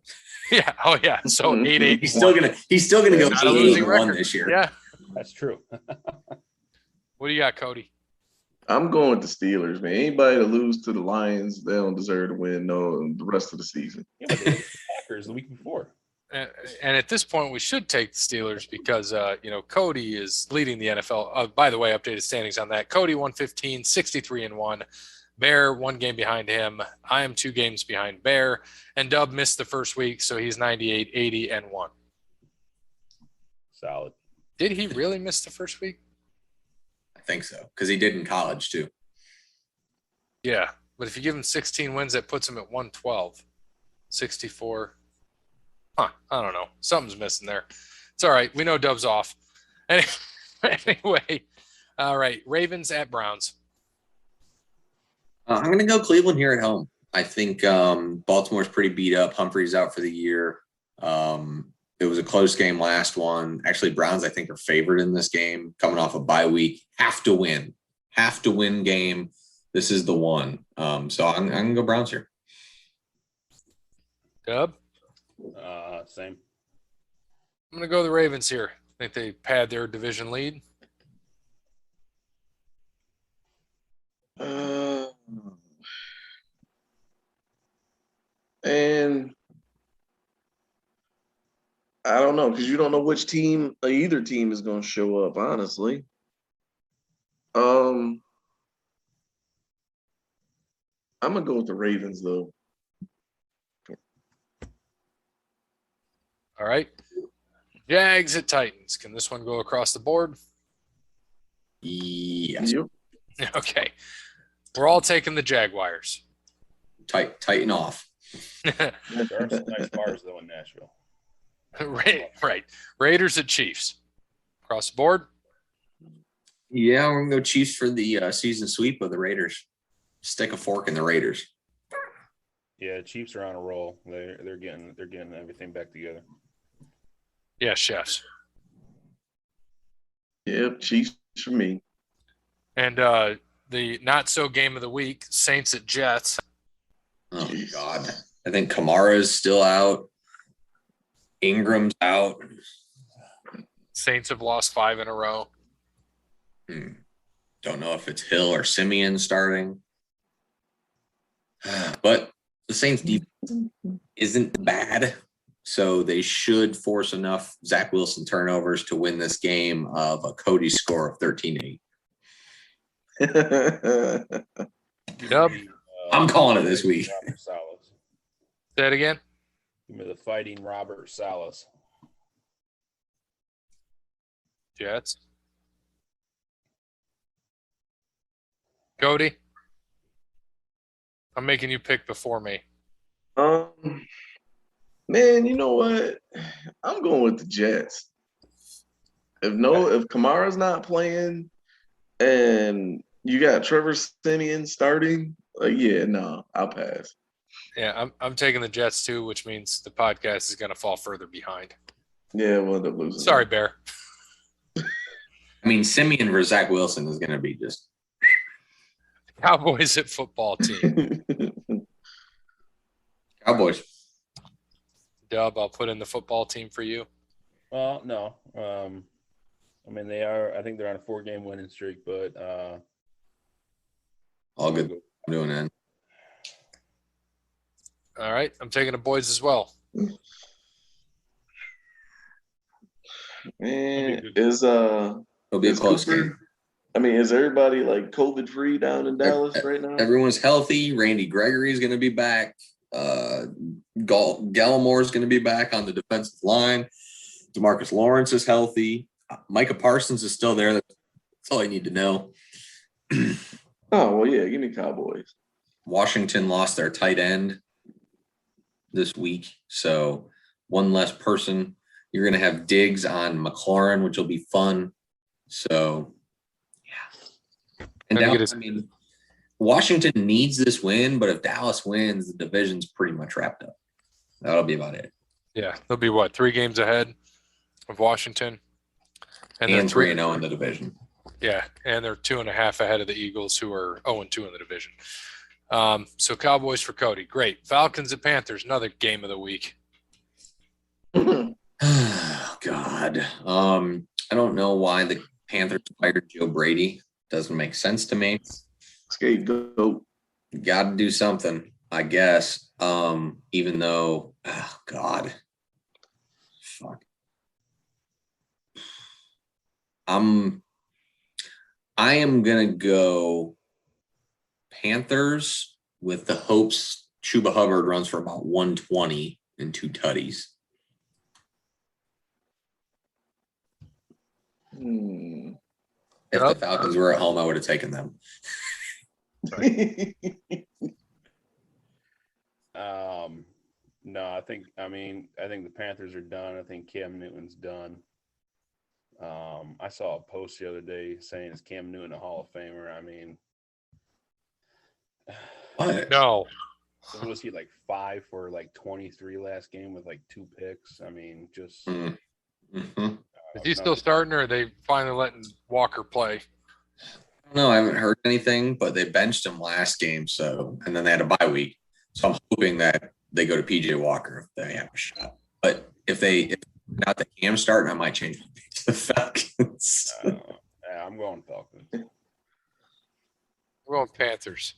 yeah. Oh, yeah. So 8-8. He's still gonna go 8-1 this year. Yeah, that's true. What do you got, Cody? I'm going with the Steelers, man. Anybody that lose to the Lions, they don't deserve to win the rest of the season. Yeah, but they beat the Packers the week before. And at this point, we should take the Steelers because, Cody is leading the NFL. By the way, updated standings on that. Cody 115, 63-1. Bear 1 game behind him. I am 2 games behind Bear. And Dub missed the first week, so he's 98, 80-1. Solid. Did he really miss the first week? I think so, because he did in college too. Yeah, but if you give him 16 wins, that puts him at 112. 64. I don't know. Something's missing there. It's all right. We know Dub's off. Anyway, all right. Ravens at Browns. I'm going to go Cleveland here at home. I think Baltimore's pretty beat up. Humphrey's out for the year. It was a close game last one. Actually, Browns, I think, are favored in this game. Coming off a bye week. Have to win game. This is the one. So I'm going to go Browns here. Dub? Same. I'm going to go the Ravens here. I think they pad their division lead. And I don't know, because you don't know which team or either team is going to show up, honestly. I'm going to go with the Ravens, though. All right. Jags at Titans. Can this one go across the board? Yes. Yep. Okay. We're all taking the Jaguars. Tighten off. There are some nice bars, though, in Nashville. Right. Raiders at Chiefs. Across the board? Yeah, we're going to go Chiefs for the season sweep of the Raiders. Stick a fork in the Raiders. Yeah, Chiefs are on a roll. They're getting everything back together. Yeah, chefs. Yep, Chiefs for me. And the not so game of the week, Saints at Jets. Oh, Jeez. God. I think Kamara's still out. Ingram's out. Saints have lost 5 in a row. Don't know if it's Hill or Simeon starting. But the Saints defense isn't bad, so they should force enough Zach Wilson turnovers to win this game of a Cody score of 13-8. Dub. I'm calling it this week. Robert Salas. Say it again. Give me the fighting Robert Salas. Jets. Cody. I'm making you pick before me. Man, you know what? I'm going with the Jets. If Kamara's not playing and you got Trevor Simeon starting, I'll pass. Yeah, I'm taking the Jets too, which means the podcast is going to fall further behind. Yeah, we'll end up losing. Sorry, Bear. I mean, Simeon versus Zach Wilson is going to be just Cowboys at football team. Cowboys. Dub, I'll put in the football team for you. Well, no. I mean, I think they're on a 4-game winning streak, but All good. I'm doing it. All right, I'm taking the boys as well. Man, It'll be a close Cooper, game. I mean, is everybody like COVID free down in Dallas right now? Everyone's healthy. Randy Gregory is going to be back. Gallimore is going to be back on the defensive line. DeMarcus Lawrence is healthy. Micah Parsons is still there. That's all you need to know. Oh, well, yeah, give me Cowboys. Washington lost their tight end this week. So one less person. You're going to have Diggs on McLaurin, which will be fun. So, yeah. And Dallas, Washington needs this win, but if Dallas wins, the division's pretty much wrapped up. That'll be about it. Yeah, they'll be 3 games ahead of Washington. And 3-0 in the division. Yeah, and they're 2.5 ahead of the Eagles, who are 0-2 in the division. So Cowboys for Cody. Great. Falcons at Panthers, another game of the week. Oh, God. I don't know why the Panthers fired Joe Brady. Doesn't make sense to me. Scapegoat. Got to do something, I guess. Even though, oh, God. Fuck. I am going to go Panthers with the hopes Chuba Hubbard runs for about 120 and 2 tutties. If the Falcons were at home, I would have taken them. No, I think the Panthers are done. I think Cam Newton's done. I saw a post the other day saying, is Cam Newton a Hall of Famer? I mean, What? No. Was he like 5 for like 23 last game with like 2 picks? I mean, just. Mm-hmm. Is he still starting, or are they finally letting Walker play? No, I haven't heard anything, but they benched him last game, and then they had a bye week. So I'm hoping that they go to PJ Walker if they have a shot. But if not the Cam starting, I might change to the Falcons. Yeah, I'm going Falcons. We're going Panthers.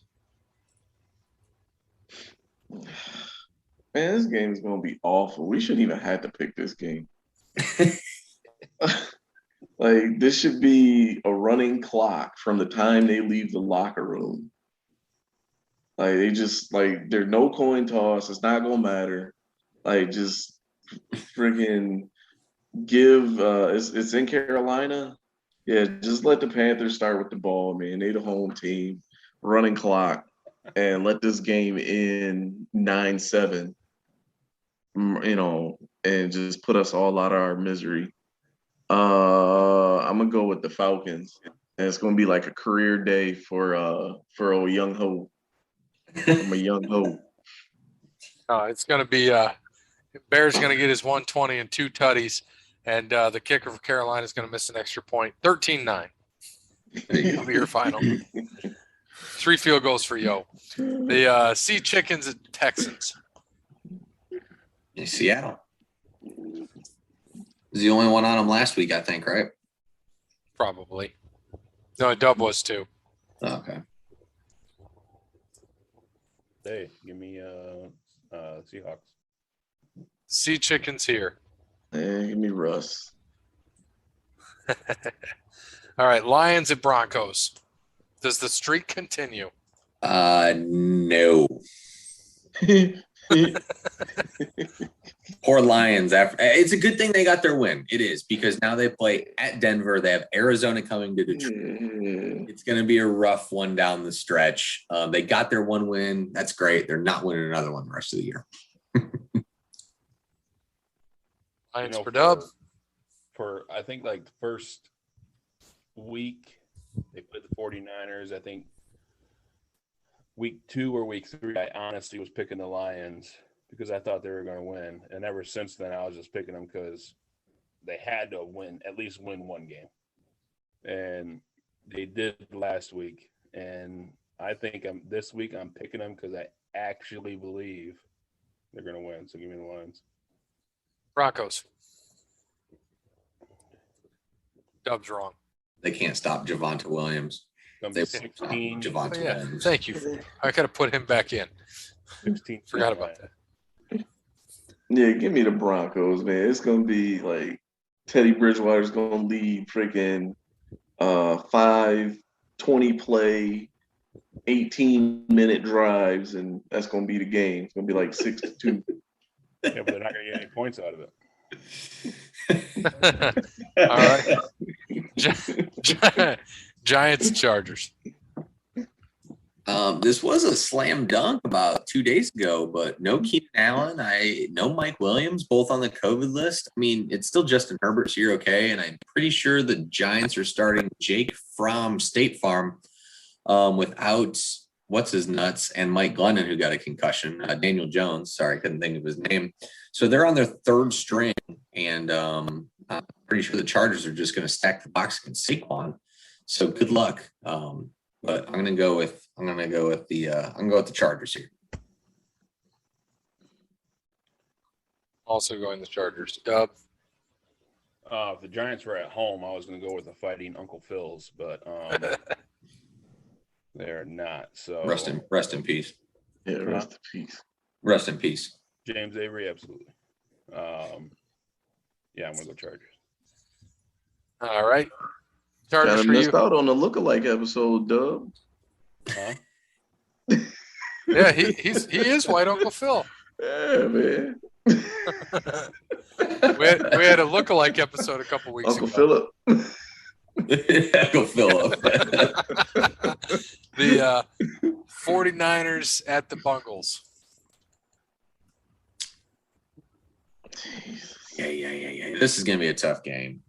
Man, this game is going to be awful. We shouldn't even have to pick this game. Like, this should be a running clock from the time they leave the locker room. Like, there's no coin toss. It's not going to matter. Like, just freaking give it's in Carolina. Yeah, just let the Panthers start with the ball, man. They the home team, running clock, and let this game end 9-7. And just put us all out of our misery. I'm gonna go with the Falcons, and it's gonna be like a career day for a young hope. I'm a young hope. It's going to be Bear's going to get his 120 and 2 tutties, and the kicker for Carolina is going to miss an extra point. 13-9. That'll be your final. 3 field goals for Yo. The Sea Chickens at Texans. In Seattle. Was the only one on them last week, I think, right? Probably. No, Dub was too. Okay. Hey, give me Seahawks. Sea Chickens here. Give me Russ. All right, Lions at Broncos. Does the streak continue? No. Poor Lions. It's a good thing they got their win. It is, because now they play at Denver. They have Arizona coming to Detroit. It's going to be a rough one down the stretch. They got their one win. That's great. They're not winning another one the rest of the year. Lions for Dub. For I think like the first week they played the 49ers. I think week 2 or week 3, I honestly was picking the Lions because I thought they were going to win. And ever since then, I was just picking them because they had to win, at least win one game. And they did last week. And I think this week I'm picking them because I actually believe they're going to win. So give me the Lions. Broncos. Dub's wrong. They can't stop Javonte Williams. Number They 16. Javonte Oh, yeah. Williams. Thank you. I got to put him back in. 16. Forgot about that. Yeah, give me the Broncos, man. It's gonna be like Teddy Bridgewater's gonna lead freaking 5 20-play 18-minute drives, and that's gonna be the game. It's gonna be like 6-2. Yeah, but they're not going to get any points out of it. All right. Giants, Chargers. This was a slam dunk about 2 days ago, but no Keenan Allen, no Mike Williams, both on the COVID list. I mean, it's still Justin Herbert, so you're okay. And I'm pretty sure the Giants are starting Jake from State Farm without what's his nuts and Mike Glennon, who got a concussion. Daniel Jones, sorry, couldn't think of his name. So they're on their 3rd string, and I'm pretty sure the Chargers are just going to stack the box against Saquon. So good luck. But I'm gonna go with the Chargers here. Also going the Chargers. Dub. If the Giants were at home, I was going to go with the Fighting Uncle Phil's, but they're not. So Rest in peace. Yeah, rest in peace. Rest in peace. James Avery, absolutely. Yeah, I'm going to go Chargers. All right. Chargers Kind of for missed you. out on the lookalike episode, Dub. Huh? Yeah, he is White Uncle Phil. Yeah, man. We had a lookalike episode a couple weeks Uncle ago. Philip. Uncle Philip. The 49ers at the Bungles. Yeah. This is gonna be a tough game.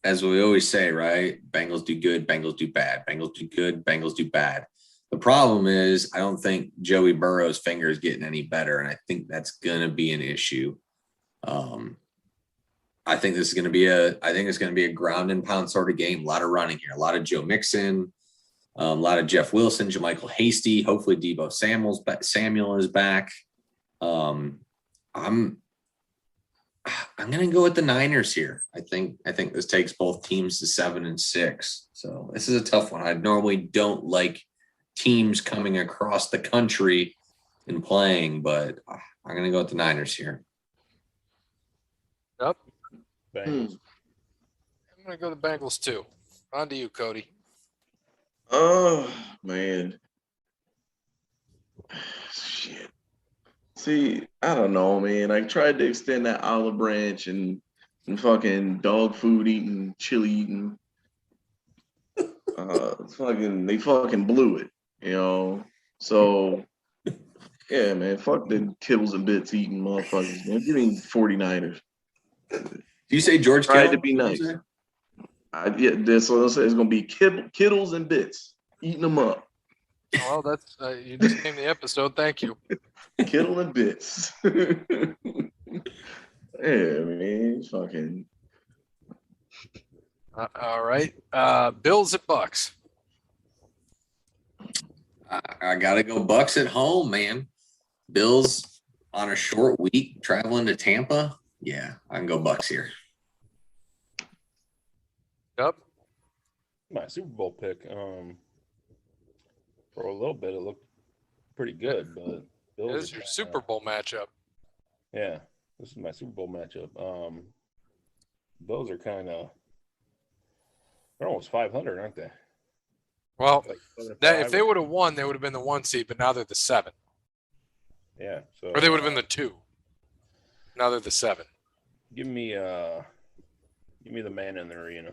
As we always say, right? Bengals do good, Bengals do bad. Bengals do good, Bengals do bad. The problem is I don't think Joey Burrow's finger is getting any better, and I think that's gonna be an issue. I think it's gonna be a ground and pound sort of game. A lot of running here, a lot of Joe Mixon, a lot of Jeff Wilson, JaMychal Hasty. Hopefully Deebo Samuel is back. I'm going to go with the Niners here. I think this takes both teams to 7-6. So this is a tough one. I normally don't like teams coming across the country and playing, but I'm going to go with the Niners here. Yep. Bengals. I'm going to go the Bengals too. On to you, Cody. Oh, man. Shit. See, I don't know, man. I tried to extend that olive branch and fucking dog food eating, chili eating. They fucking blew it, you know. So yeah, man, fuck the kibbles and bits eating motherfuckers, man. Give me 49ers. Do you say George Tried Kittle? to be nice. Yeah, that's what I say. It's gonna be kittles and bits, eating them up. Well, that's you just named the episode. Thank you. Kittle and bits. Yeah, man, fucking. All right. Bills at Bucks. I got to go Bucks at home, man. Bills on a short week traveling to Tampa. Yeah, I can go Bucks here. Yep. My Super Bowl pick. For a little bit, it looked pretty good, but Bills This is your Super Bowl matchup. Yeah, this is my Super Bowl matchup. Bills are they're almost 500, aren't they? Well, Like if they would have won, they would have been the 1 seed, but now they're the 7. Yeah, so Or they would have been the 2. Now they're the 7. give me the man in the arena.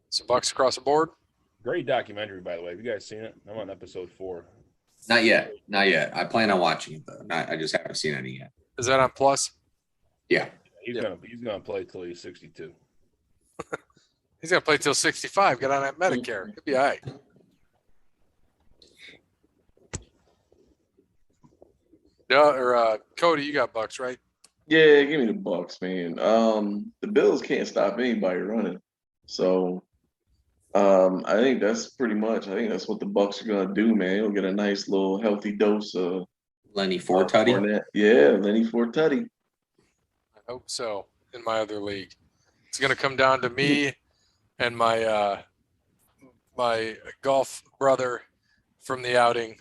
So Bucks across the board. Great documentary, by the way. Have you guys seen it? I'm on episode 4. Not yet. I plan on watching it though. I just haven't seen any yet. Is that on Plus? Yeah. He's gonna play till he's 62. He's gonna play till 65. Get on that Medicare. He'll be all right. Cody, you got Bucks, right? Yeah, give me the Bucks, man. The Bills can't stop anybody running, so I think that's pretty much. I think that's what the Bucks are gonna do, man. You'll get a nice little healthy dose of Lenny Fournette. Fournette. Yeah, Lenny Fournette. I hope so. In my other league, it's gonna come down to me and my my golf brother from the outing,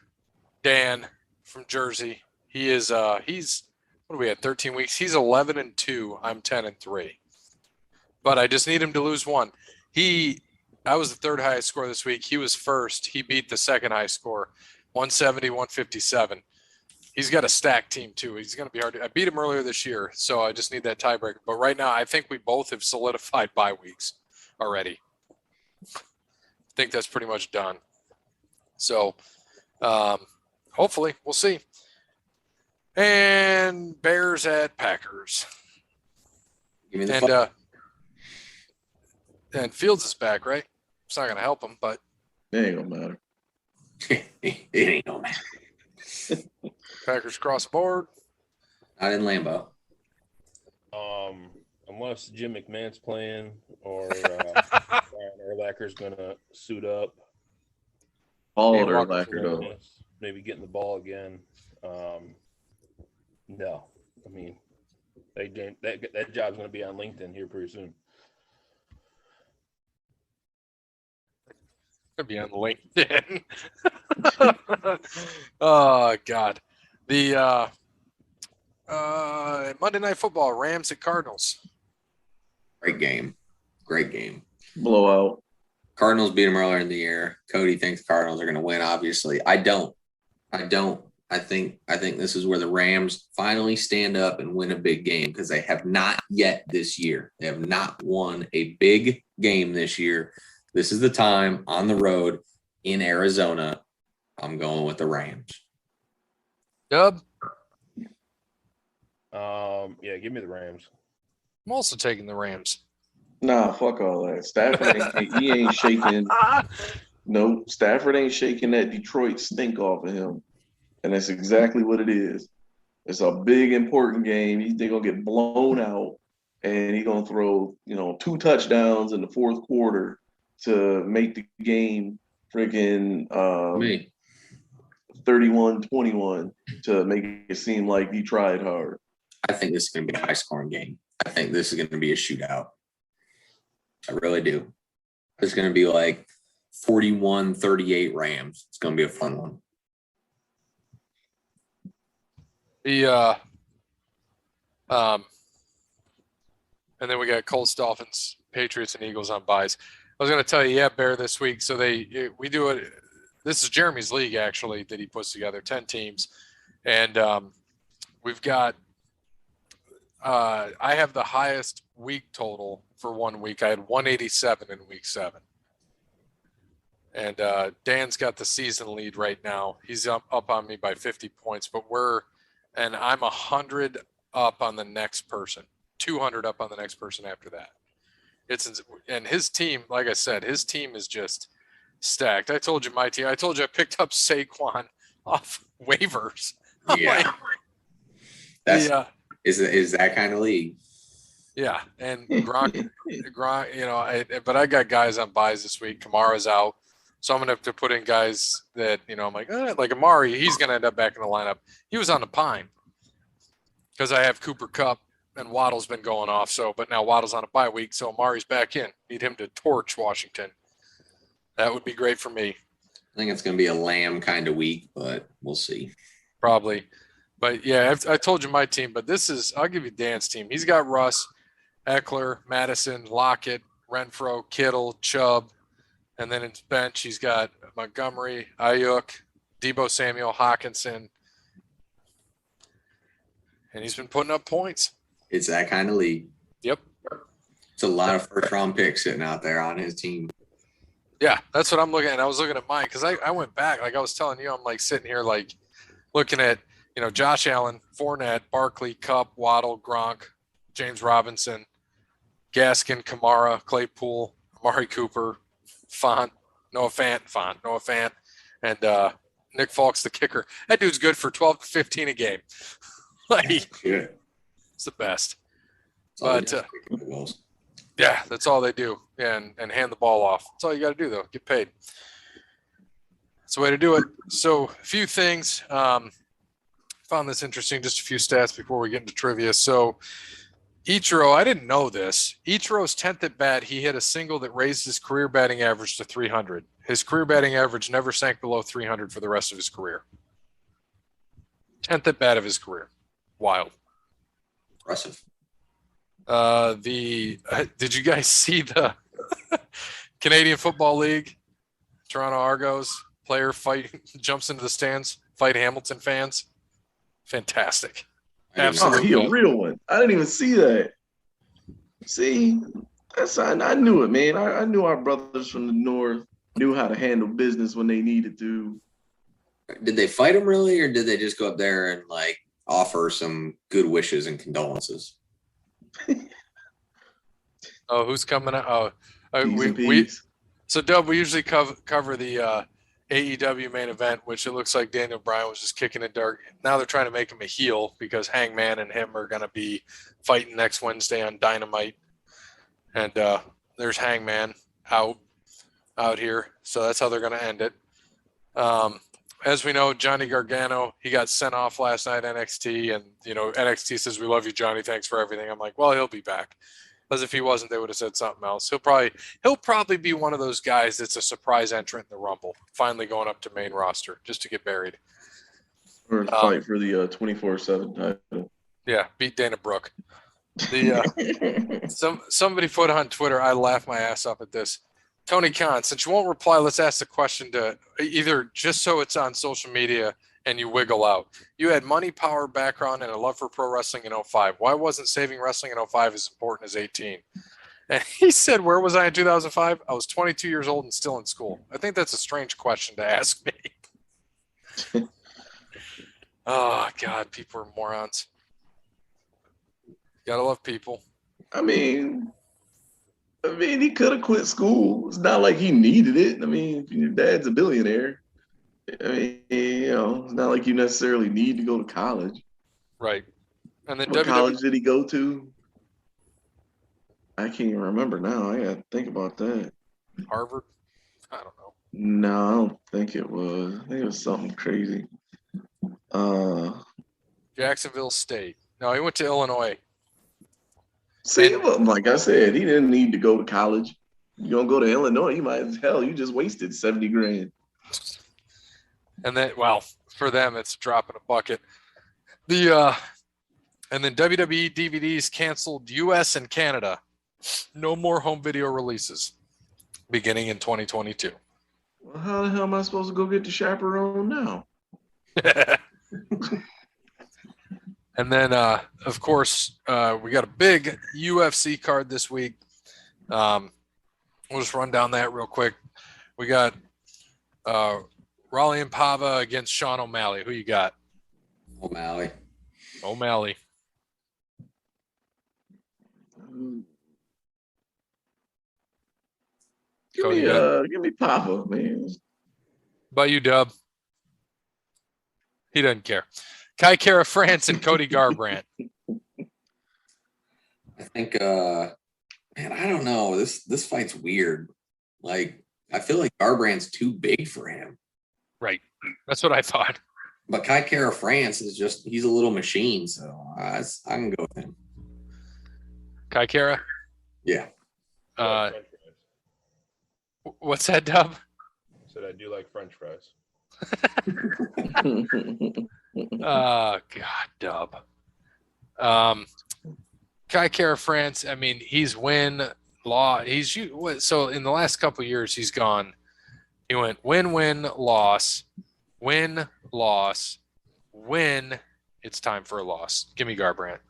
Dan from Jersey. He is he's what are we at 13 weeks? He's 11-2. I'm 10-3. But I just need him to lose one. I was the third highest score this week. He was first. He beat the second highest score, 170, 157. He's got a stacked team too. He's going to be hard I beat him earlier this year, so I just need that tiebreaker. But right now, I think we both have solidified bye weeks already. I think that's pretty much done. So hopefully, we'll see. And Bears at Packers. Give me the And Fields is back, right? It's not going to help him, but It ain't gonna matter. it ain't no matter. Packers cross the board. Not in Lambeau. Unless Jim McMahon's playing or Brian Urlacher's gonna suit up, All Hey, of their welcome lacquer to though. maybe getting the ball again. No, I mean that job's gonna be on LinkedIn here pretty soon. Could be on LinkedIn. Oh God. The Monday Night Football, Rams at Cardinals. Great game. Blowout. Cardinals beat them earlier in the year. Cody thinks Cardinals are going to win. Obviously, I don't. I think this is where the Rams finally stand up and win a big game because they have not yet this year. They have not won a big game this year. This is the time on the road in Arizona. I'm going with the Rams. Dub? Yeah, give me the Rams. I'm also taking the Rams. Nah, fuck all that. Stafford ain't shaking. No, Stafford ain't shaking that Detroit stink off of him. And that's exactly what it is. It's a big, important game. They're going to get blown out, and he's going to throw, 2 touchdowns in the fourth quarter to make the game freaking 31-21 to make it seem like he tried hard. I think this is going to be a high-scoring game. I think this is going to be a shootout. I really do. It's going to be like 41-38 Rams. It's going to be a fun one. And then we got Colts, Dolphins, Patriots, and Eagles on buys. I was going to tell you, Bear this week. So we do it. This is Jeremy's league actually that he puts together, 10 teams, and we've got. I have the highest week total for 1 week. I had 187 in week 7. And Dan's got the season lead right now. He's up on me by 50 points, but I'm 100 up on the next person, 200 up on the next person after that. And his team, like I said, his team is just Stacked. I told you my team. I told you I picked up Saquon off waivers. I'm Yeah. like, That's is that kind of league. yeah, and Gronk, but I got guys on buys this week. Kamara's out, so I'm gonna have to put in guys that I'm like Amari. He's gonna end up back in the lineup. He was on the pine because I have Cooper Kupp and Waddle's been going off. So, but now Waddle's on a bye week, so Amari's back in. Need him to torch Washington. That would be great for me. I think it's going to be a Lamb kind of week, but we'll see. Probably. But, yeah, I told you my team, but I'll give you Dan's team. He's got Russ, Eckler, Madison, Lockett, Renfro, Kittle, Chubb, and then in his bench he's got Montgomery, Ayuk, Debo Samuel, Hawkinson, and he's been putting up points. It's that kind of league. Yep. It's a lot of first-round picks sitting out there on his team. Yeah, that's what I'm looking at. I was looking at mine because I went back. Like I was telling you, I'm like sitting here like looking at, Josh Allen, Fournette, Barkley, Kupp, Waddle, Gronk, James Robinson, Gaskin, Kamara, Claypool, Amari Cooper, Noah Fant, and Nick Falk's the kicker. That dude's good for 12 to 15 a game. Yeah. It's the best. But yeah, that's all they do. And hand the ball off. That's all you got to do, though. Get paid. That's the way to do it. So a few things. Found this interesting. Just a few stats before we get into trivia. So Ichiro, I didn't know this. Ichiro's 10th at bat, he hit a single that raised his career batting average to 300. His career batting average never sank below 300 for the rest of his career. 10th at bat of his career. Wild. Impressive. Did you guys see the Canadian Football League? Toronto Argos player jumps into the stands, fight Hamilton fans. Fantastic. Absolutely. He a real one. I didn't even see that. See, I knew it, man. I knew our brothers from the north knew how to handle business when they needed to. Did they fight him really, or did they just go up there and offer some good wishes and condolences? Oh, who's coming out? So Dub, we usually cover the AEW main event, which it looks like Daniel Bryan was just kicking it dark. Now they're trying to make him a heel because Hangman and him are going to be fighting next Wednesday on Dynamite. And there's Hangman out here. So that's how they're going to end it. As we know, Johnny Gargano, he got sent off last night at NXT. And, NXT says, "We love you, Johnny. Thanks for everything." I'm like, well, he'll be back. As if he wasn't, they would have said something else. He'll probably be one of those guys that's a surprise entrant in the Rumble, finally going up to main roster just to get buried. Or fight for the 24/7 title. Yeah, beat Dana Brooke. Somebody put on Twitter, I laughed my ass off at this. Tony Khan, since you won't reply, let's ask the question to either just so it's on social media and you wiggle out. You had money, power, background, and a love for pro wrestling in 05. Why wasn't saving wrestling in 05 as important as 18? And he said, where was I in 2005? I was 22 years old and still in school. I think that's a strange question to ask me. Oh, God, people are morons. Gotta love people. I mean, he could have quit school. It's not like he needed it. I mean, your dad's a billionaire. I mean, it's not like you necessarily need to go to college. Right. And then what college did he go to? I can't even remember now. I got to think about that. Harvard? I don't know. No, I don't think it was. I think it was something crazy. Jacksonville State. No, he went to Illinois. See, like I said, he didn't need to go to college. You don't go to Illinois, you might as hell. You just wasted $70,000. And then, well, for them, it's a drop in a bucket. And then WWE DVDs canceled U.S. and Canada. No more home video releases beginning in 2022. Well, how the hell am I supposed to go get the chaperone now? And then, of course, we got a big UFC card this week. We'll just run down that real quick. We got Raleigh and Pava against Sean O'Malley. Who you got? O'Malley. Cody, good? Give me Papa, man. About you, Dub? He doesn't care. Kai Kara France and Cody Garbrandt. I think, man, I don't know. This fight's weird. Like, I feel like Garbrandt's too big for him. Right. That's what I thought. But Kai Kara France is just, he's a little machine. So I can go with him. Kai Kara? Yeah. What's that, Dub? Said I do like French fries. Oh, God, Dub. Kai Kara France, I mean, he's win, law. So in the last couple of years, he went win, loss, win, loss, win. It's time for a loss. Give me Garbrandt.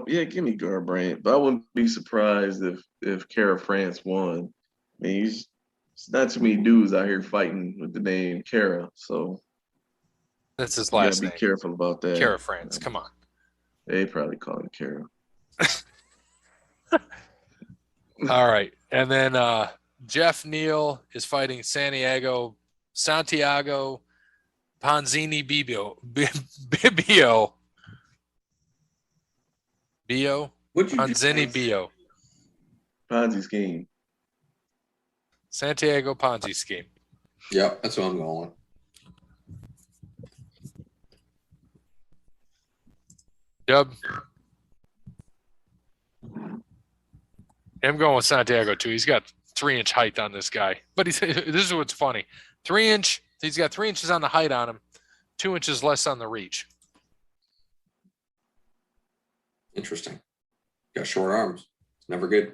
Yeah, give me Garbrandt. But I wouldn't be surprised if Kara France won. I mean, it's not too many dudes out here fighting with the name Kara, so That's his you last gotta name. be careful about that. Kara France. Come on. They probably call him Kara. All right. And then Jeff Neal is fighting Santiago Panzini Bibbio. What'd you Panzini do? Bio. Ponzi scheme. Santiago Ponzi scheme. Yep, that's what I'm going. Dub. I'm going with Santiago too. He's got 3-inch height on this guy. But this is what's funny. 3-inch, he's got 3 inches on the height on him, 2 inches less on the reach. Interesting. Got short arms. It's never good.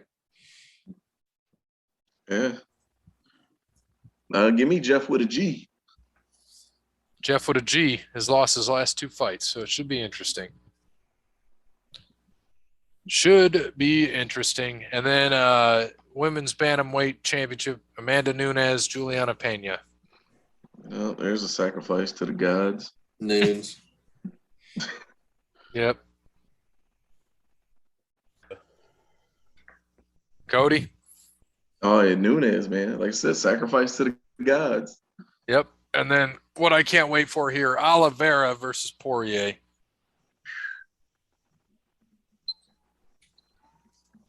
Yeah. Give me Jeff with a G. Jeff with a G has lost his last 2 fights, so it should be interesting. Should be interesting. And then women's bantamweight championship, Amanda Nunes, Juliana Pena. Well, there's a sacrifice to the gods. Nunes. Yep. Cody? Oh, yeah, Nunes, man. Like I said, sacrifice to the gods. Yep. And then what I can't wait for here, Oliveira versus Poirier.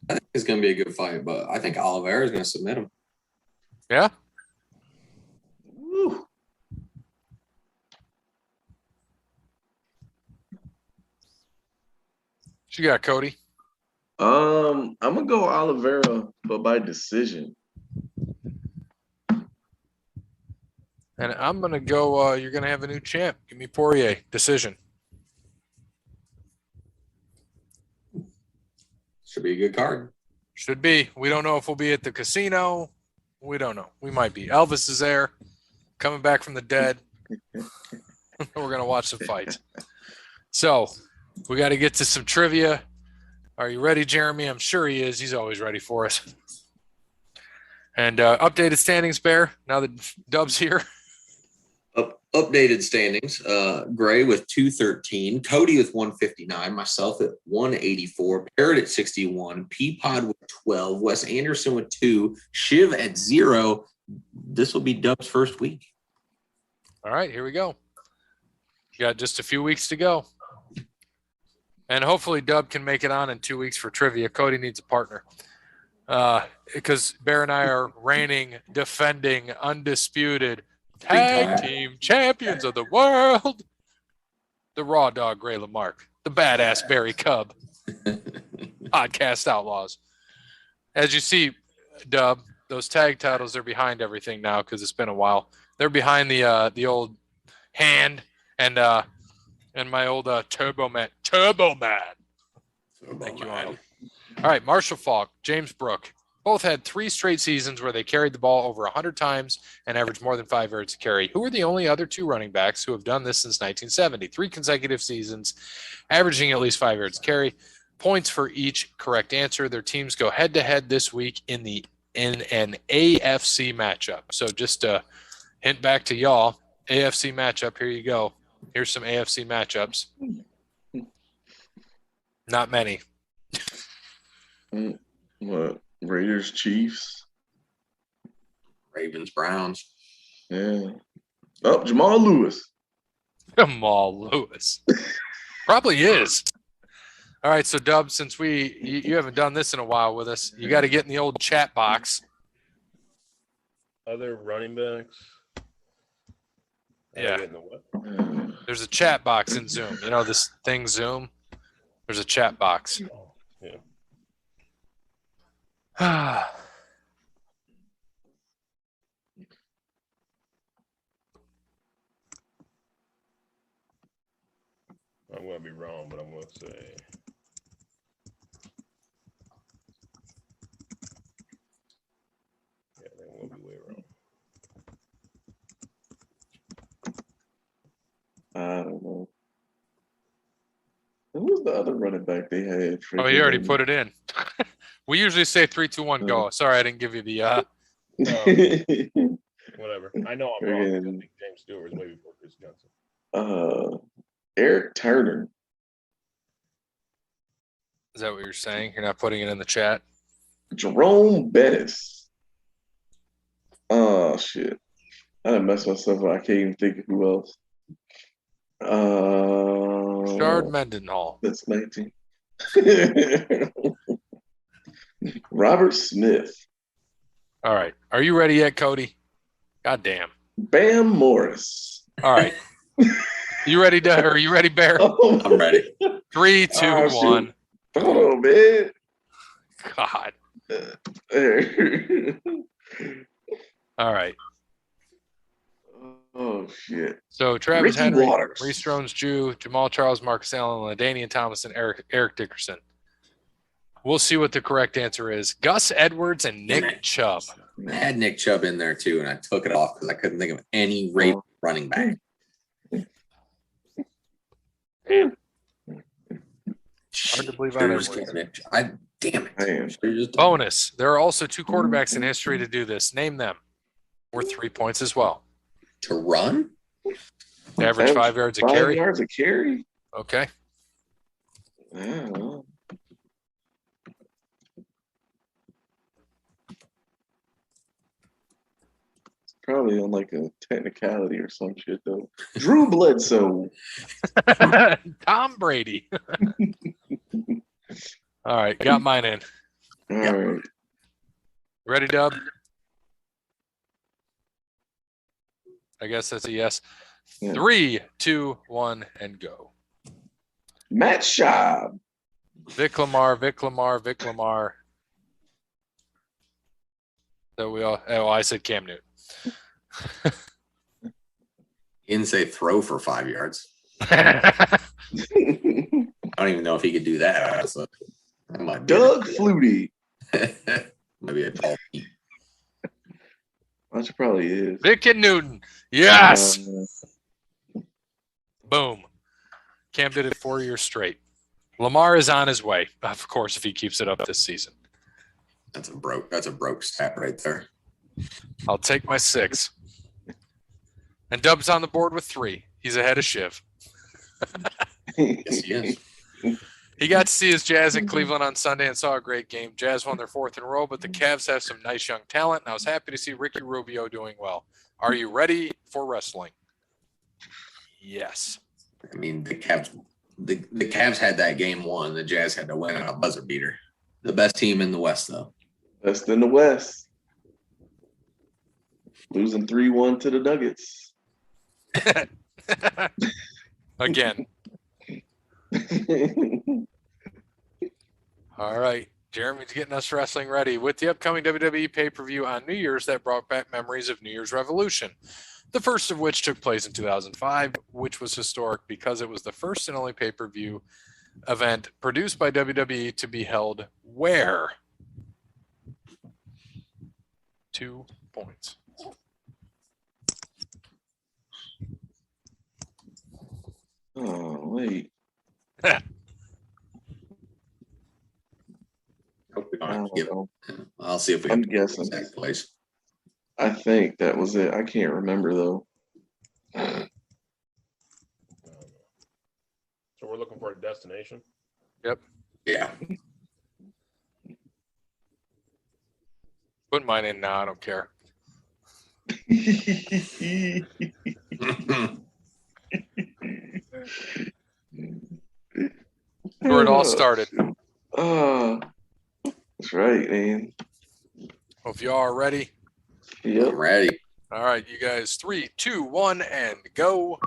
I think it's going to be a good fight, but I think Oliveira is going to submit him. Yeah? Woo. What you got, Cody? I'm gonna go Oliveira, but by decision. And I'm going to go, you're going to have a new champ. Give me Poirier. Decision. Should be a good card. Should be. We don't know if we'll be at the casino. We don't know. We might be. Elvis is there, coming back from the dead. We're going to watch some fights. So we got to get to some trivia. Are you ready, Jeremy? I'm sure he is. He's always ready for us. And updated standings, Bear, now that Dub's here. Updated standings. Gray with 213, Cody with 159, myself at 184, Parrot at 61, Peapod with 12, Wes Anderson with 2, Shiv at 0. This will be Dub's first week. All right, here we go. Got just a few weeks to go. And hopefully Dub can make it on in 2 weeks for trivia. Cody needs a partner. Because Bear and I are reigning, defending, undisputed tag team champions of the world. The Raw Dog Gray Lamarck, the badass Barry Cub, podcast outlaws. As you see, Dub, those tag titles, they're behind everything now because it's been a while. They're behind the old hand and my old Turbo Man. Thank you, Arnold. All right, Marshall Faulk, James Brook. Both had 3 straight seasons where they carried the ball over 100 times and averaged more than 5 yards a carry. Who are the only other 2 running backs who have done this since 1970? 3 consecutive seasons, averaging at least 5 yards a carry. Points for each correct answer. Their teams go head-to-head this week in an AFC matchup. So just a hint back to y'all, AFC matchup, here you go. Here's some AFC matchups. Not many. What? Raiders, Chiefs. Ravens, Browns. Yeah. Oh, Jamal Lewis. Jamal Lewis. Probably is. All right, so Dub, since you haven't done this in a while with us, you got to get in the old chat box. Other running backs. Yeah. Getting the what? There's a chat box in Zoom. You know this thing, Zoom? There's a chat box. Yeah. I'm going to be wrong, but I'm going to say. Yeah, I think I'm going to be way wrong. I don't know. Who was the other running back they had? Oh, you already put it in. We usually say 3, 2, 1, go. Sorry, I didn't give you the. Whatever. I know I'm wrong. I think James Stewart was way before Chris Johnson. Eric Turner. Is that what you're saying? You're not putting it in the chat? Jerome Bettis. Oh, shit. I done messed myself up. I can't even think of who else. Shard Mendenhall. That's 19. Robert Smith. All right. Are you ready yet, Cody? God damn. Bam Morris. All right. You ready, Are you ready, Bear? Oh, I'm ready. 3, 2, 1. Hold on, man. God. All right. Oh, shit. So Travis Ricky Henry, Waters. Reese Jones-Jew, Jamal Charles, Marcus Allen, LaDainian Thomas, and Eric Dickerson. We'll see what the correct answer is. Gus Edwards and Nick Chubb. I had Nick Chubb in there too, and I took it off because I couldn't think of any Raven running back. Damn. Hard to believe on it. Damn it. Bonus. There are also 2 quarterbacks in history to do this. Name them. Worth 3 points as well. To run? Average 5 yards a carry. 5 yards a carry? Okay. I don't know. It's probably on like a technicality or some shit though. Drew Bledsoe. Tom Brady. All right, got mine in. All right. Ready, Dub? I guess that's a yes. Yeah. 3, 2, 1, and go. Matt Schaub. Vic Lamar. So we all. Oh, I said Cam Newton. He didn't say throw for 5 yards. I don't even know if he could do that. So that might be Doug Flutie. Maybe a tall feet. That probably is. Vic and Newton. Yes. Boom. Cam did it 4 years straight. Lamar is on his way, of course, if he keeps it up this season. That's a broke stat right there. I'll take my 6. And Dub's on the board with 3. He's ahead of Shiv. Yes, he is. He got to see his Jazz in Cleveland on Sunday and saw a great game. Jazz won their 4th in a row, but the Cavs have some nice young talent, and I was happy to see Ricky Rubio doing well. Are you ready for wrestling? Yes. I mean, the Cavs had that game won. The Jazz had to win on a buzzer beater. The best team in the West, though. Best in the West. Losing 3-1 to the Nuggets. Again. All right. Jeremy's getting us wrestling ready with the upcoming WWE pay-per-view on New Year's that brought back memories of New Year's Revolution. The first of which took place in 2005, which was historic because it was the first and only pay-per-view event produced by WWE to be held where? 2 points. Oh, wait. I'll see if we I'm can guessing. exact place. I think that was it. I can't remember though. So we're looking for a destination. Yep. Yeah. Put mine in now. I don't care. Where it all started. That's right, man. Well, if y'all are ready. Yep. I'm ready. All right, you guys. 3, 2, 1, and go.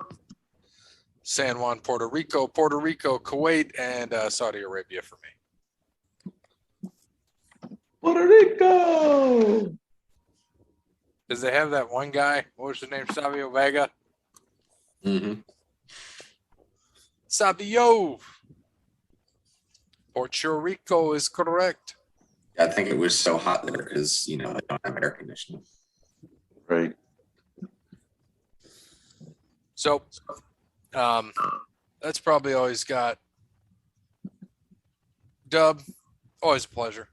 San Juan, Puerto Rico, Kuwait, and Saudi Arabia for me. Puerto Rico. Does they have that one guy? What was his name? Savio Vega? Mm-hmm. Savio. Puerto Rico is correct. I think it was so hot there because, they don't have air conditioning. Right. So, that's probably always got Dub. Always a pleasure.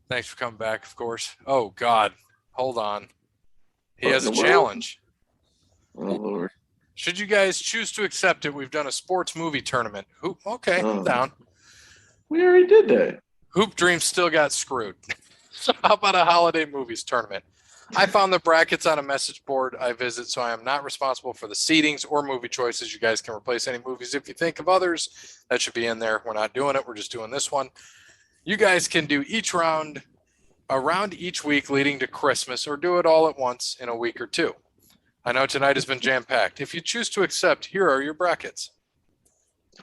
Thanks for coming back, of course. Oh, God. Hold on. He has a challenge. Oh, Lord. Should you guys choose to accept it, we've done a sports movie tournament. Okay, I'm down. We already did that. Hoop Dreams still got screwed. So how about a holiday movies tournament? I found the brackets on a message board I visit, so I am not responsible for the seedings or movie choices. You guys can replace any movies if you think of others. That should be in there. We're not doing it. We're just doing this one. You guys can do each round around each week leading to Christmas, or do it all at once in a week or two. I know tonight has been jam-packed. If you choose to accept, here are your brackets.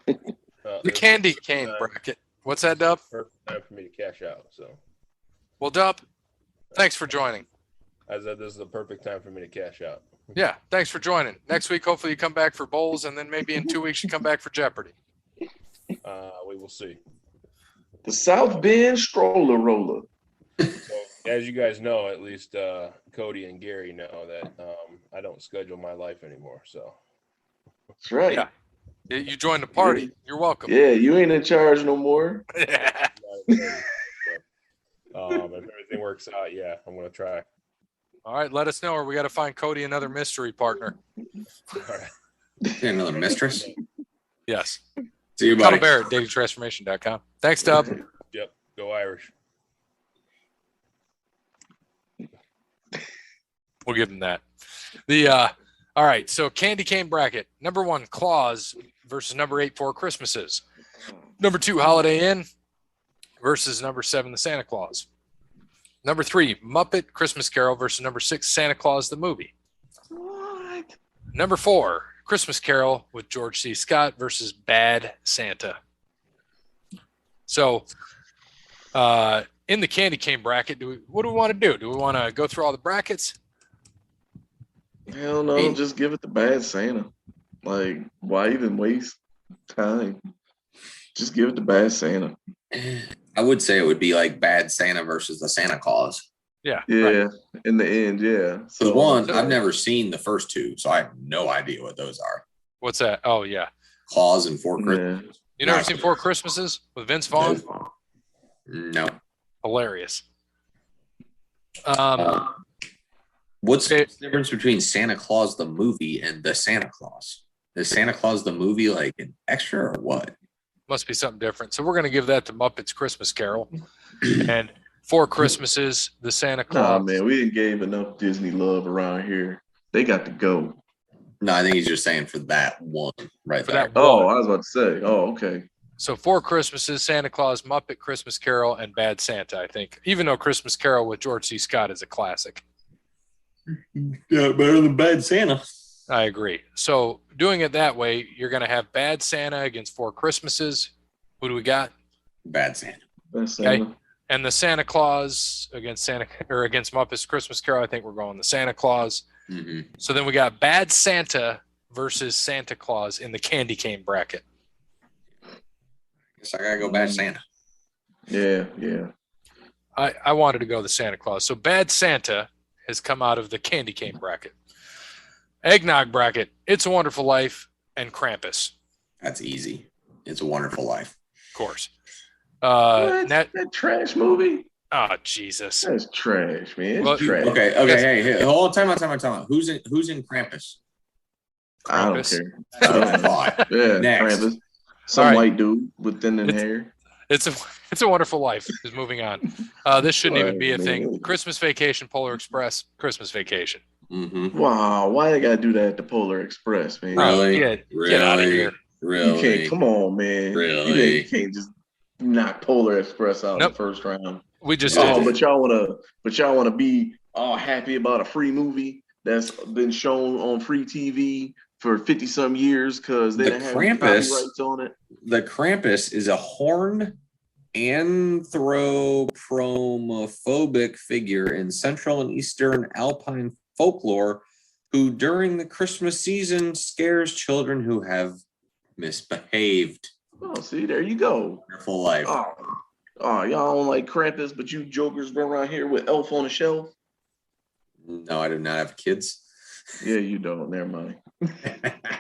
The candy cane bracket. What's that, Dub? Perfect time for me to cash out. So, well, Dub, thanks for joining. I said this is the perfect time for me to cash out. Yeah, thanks for joining. Next week, hopefully you come back for bowls, and then maybe in 2 weeks you come back for Jeopardy. We will see. The South Bend Stroller Roller. So, as you guys know, at least Cody and Gary know that I don't schedule my life anymore. So that's right. Yeah. You joined the party. You're welcome. Yeah, you ain't in charge no more. if everything works out, yeah, I'm gonna try. All right, let us know, or we got to find Cody another mystery partner. All right. Another mistress. Yes. See you, buddy. Cuddle Bear at datingtransformation.com. Thanks, Dub. Yep. Go Irish. We'll give him that. All right, so candy cane bracket. Number 1, Claus versus number 8, Four Christmases. Number 2, Holiday Inn versus number 7, The Santa Claus. Number 3, Muppet Christmas Carol versus number 6, Santa Claus the Movie. What? Number 4, Christmas Carol with George C. Scott versus Bad Santa. So, in the candy cane bracket, what do we want to do? Do we want to go through all the brackets? Hell no, just give it to Bad Santa. Like, why even waste time? Just give it to Bad Santa. I would say it would be like Bad Santa versus the Santa Claus. Yeah. Yeah, Right. in the end, yeah. So one, I've never seen the first two, so I have no idea what those are. What's that? Oh, yeah. Claus and Four Christmas. Yeah. You never seen Four Christmases with Vince Vaughn? No. Hilarious. What's the difference between Santa Claus the movie and the Santa Claus? Is Santa Claus the movie like an extra or what? Must be something different. So we're going to give that to Muppets Christmas Carol. And Four Christmases, the Santa Claus. Nah, man, we didn't give enough Disney love around here. They got to go. No, I think he's just saying for that one right For there. that Oh, one. I was about to say. Oh, okay. So Four Christmases, Santa Claus, Muppet Christmas Carol, and Bad Santa, I think. Even though Christmas Carol with George C. Scott is a classic. Yeah, better than Bad Santa. I agree. So doing it that way, you're going to have Bad Santa against Four Christmases. Who do we got? Bad Santa. Bad Santa. Okay. And the Santa Claus against against Muppets Christmas Carol. I think we're going the Santa Claus. Mm-hmm. So then we got Bad Santa versus Santa Claus in the candy cane bracket. Guess I gotta go Bad Santa. Yeah, yeah. I wanted to go the Santa Claus. So Bad Santa has come out of the candy cane bracket. Eggnog bracket, It's a Wonderful Life, and Krampus. That's easy. It's a Wonderful Life. Of course. What? That trash movie? Oh, Jesus. That's trash, man. It's Well, trash. Okay. Hey, hold on. Time out. Who's in Krampus? I don't Krampus. care. That's what I thought. Yeah, Next. Krampus. Some All right. white dude with thinning hair. It's a Wonderful Life is moving on. This shouldn't even be a thing. Man. Christmas Vacation, Polar Express, Christmas Vacation. Mm-hmm. Wow, why they gotta do that at the Polar Express, man? Really? Get out of here. You can't. Come on, man. Really? You can't just knock Polar Express out in Nope. the first round. We just Oh, did. but y'all wanna be all happy about a free movie that's been shown on free TV for 50-some years because they The didn't have Krampus- copyrights on it. The Krampus is a horn anthropomorphic figure in Central and Eastern Alpine folklore who, during the Christmas season, scares children who have misbehaved. Oh, see, there you go. Wonderful Life. Oh, y'all don't like Krampus, but you jokers run around here with Elf on the Shelf? No, I do not have kids. Yeah, you don't. Never mind.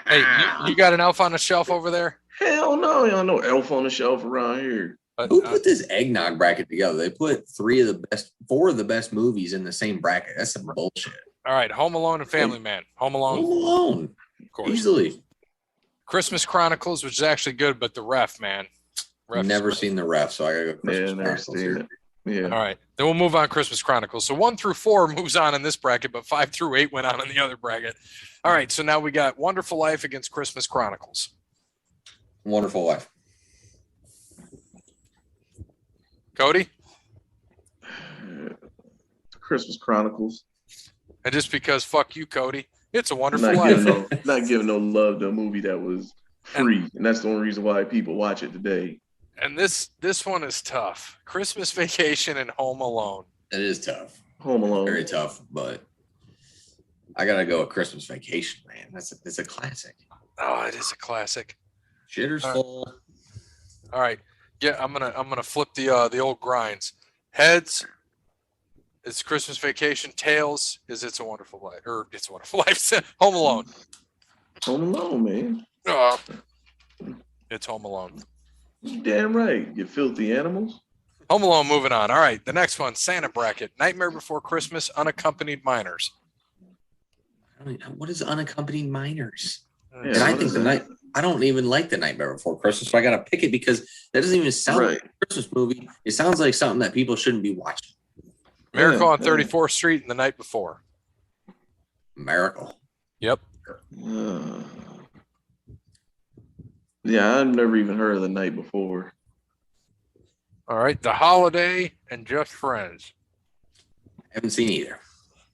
Hey, you got an elf on the shelf over there? Hell no, y'all know Elf on the Shelf around here. Who put this eggnog bracket together? They put four of the best movies in the same bracket. That's some bullshit. All right, Home Alone and Family Man. Home Home Alone, Alone. of course. Easily. Christmas Chronicles, which is actually good, but the ref, man. Ref's Never great. seen the ref, so I gotta go Christmas Yeah, never Chronicles seen here. it. Yeah. All right, then we'll move on Christmas Chronicles. So 1 through 4 moves on in this bracket, but 5 through 8 went on in the other bracket. All right, so now we got Wonderful Life against Christmas Chronicles. Wonderful Life. Cody? Christmas Chronicles. And just because fuck you, Cody, it's a Wonderful Not Life. giving no love to a movie that was free, and that's the only reason why people watch it today. And this one is tough. Christmas Vacation and Home Alone. It is tough. Home Alone. Very tough, but I gotta go with Christmas Vacation, man. It's a classic. Oh, it is a classic. Shitter's All right. full. All right. Yeah, I'm gonna flip the old grinds. Heads, it's Christmas Vacation. Tails is It's a Wonderful Life, or It's a Wonderful Life. Home Alone. Home Alone, man. It's Home Alone. You damn right. You filthy animals. Home Alone. Moving on. All right, the next one, Santa bracket. Nightmare Before Christmas. Unaccompanied Minors. What is unaccompanied minors? Yeah, And I what think is the that? night I don't even like the Nightmare Before Christmas, so I gotta pick it because that doesn't even sound like a Christmas movie. It sounds like something that people shouldn't be watching. Miracle on Yeah. 34th Street and The Night Before. Miracle. Yep. Yeah, I've never even heard of The Night Before. All right, The Holiday and Just Friends. Haven't seen either.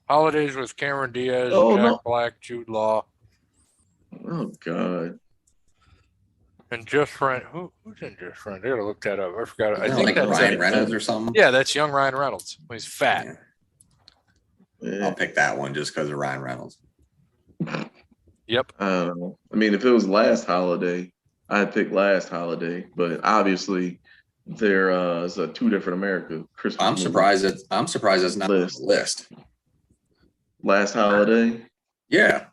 Holidays with Cameron Diaz, Oh, Jack no. Black, Jude Law, Oh God. and Just Friends. Who's in Just Friends? I gotta look that up. I forgot. I Isn't think that like that's Ryan it. Reynolds or something. Yeah, that's young Ryan Reynolds when he's fat. Yeah. Yeah. I'll pick that one just because of Ryan Reynolds. Yep. I don't know. I mean, if it was Last Holiday, I'd pick Last Holiday. But obviously, there is a Two Different America Christmas. I'm movie. surprised it's not on the list. Last Holiday. Yeah,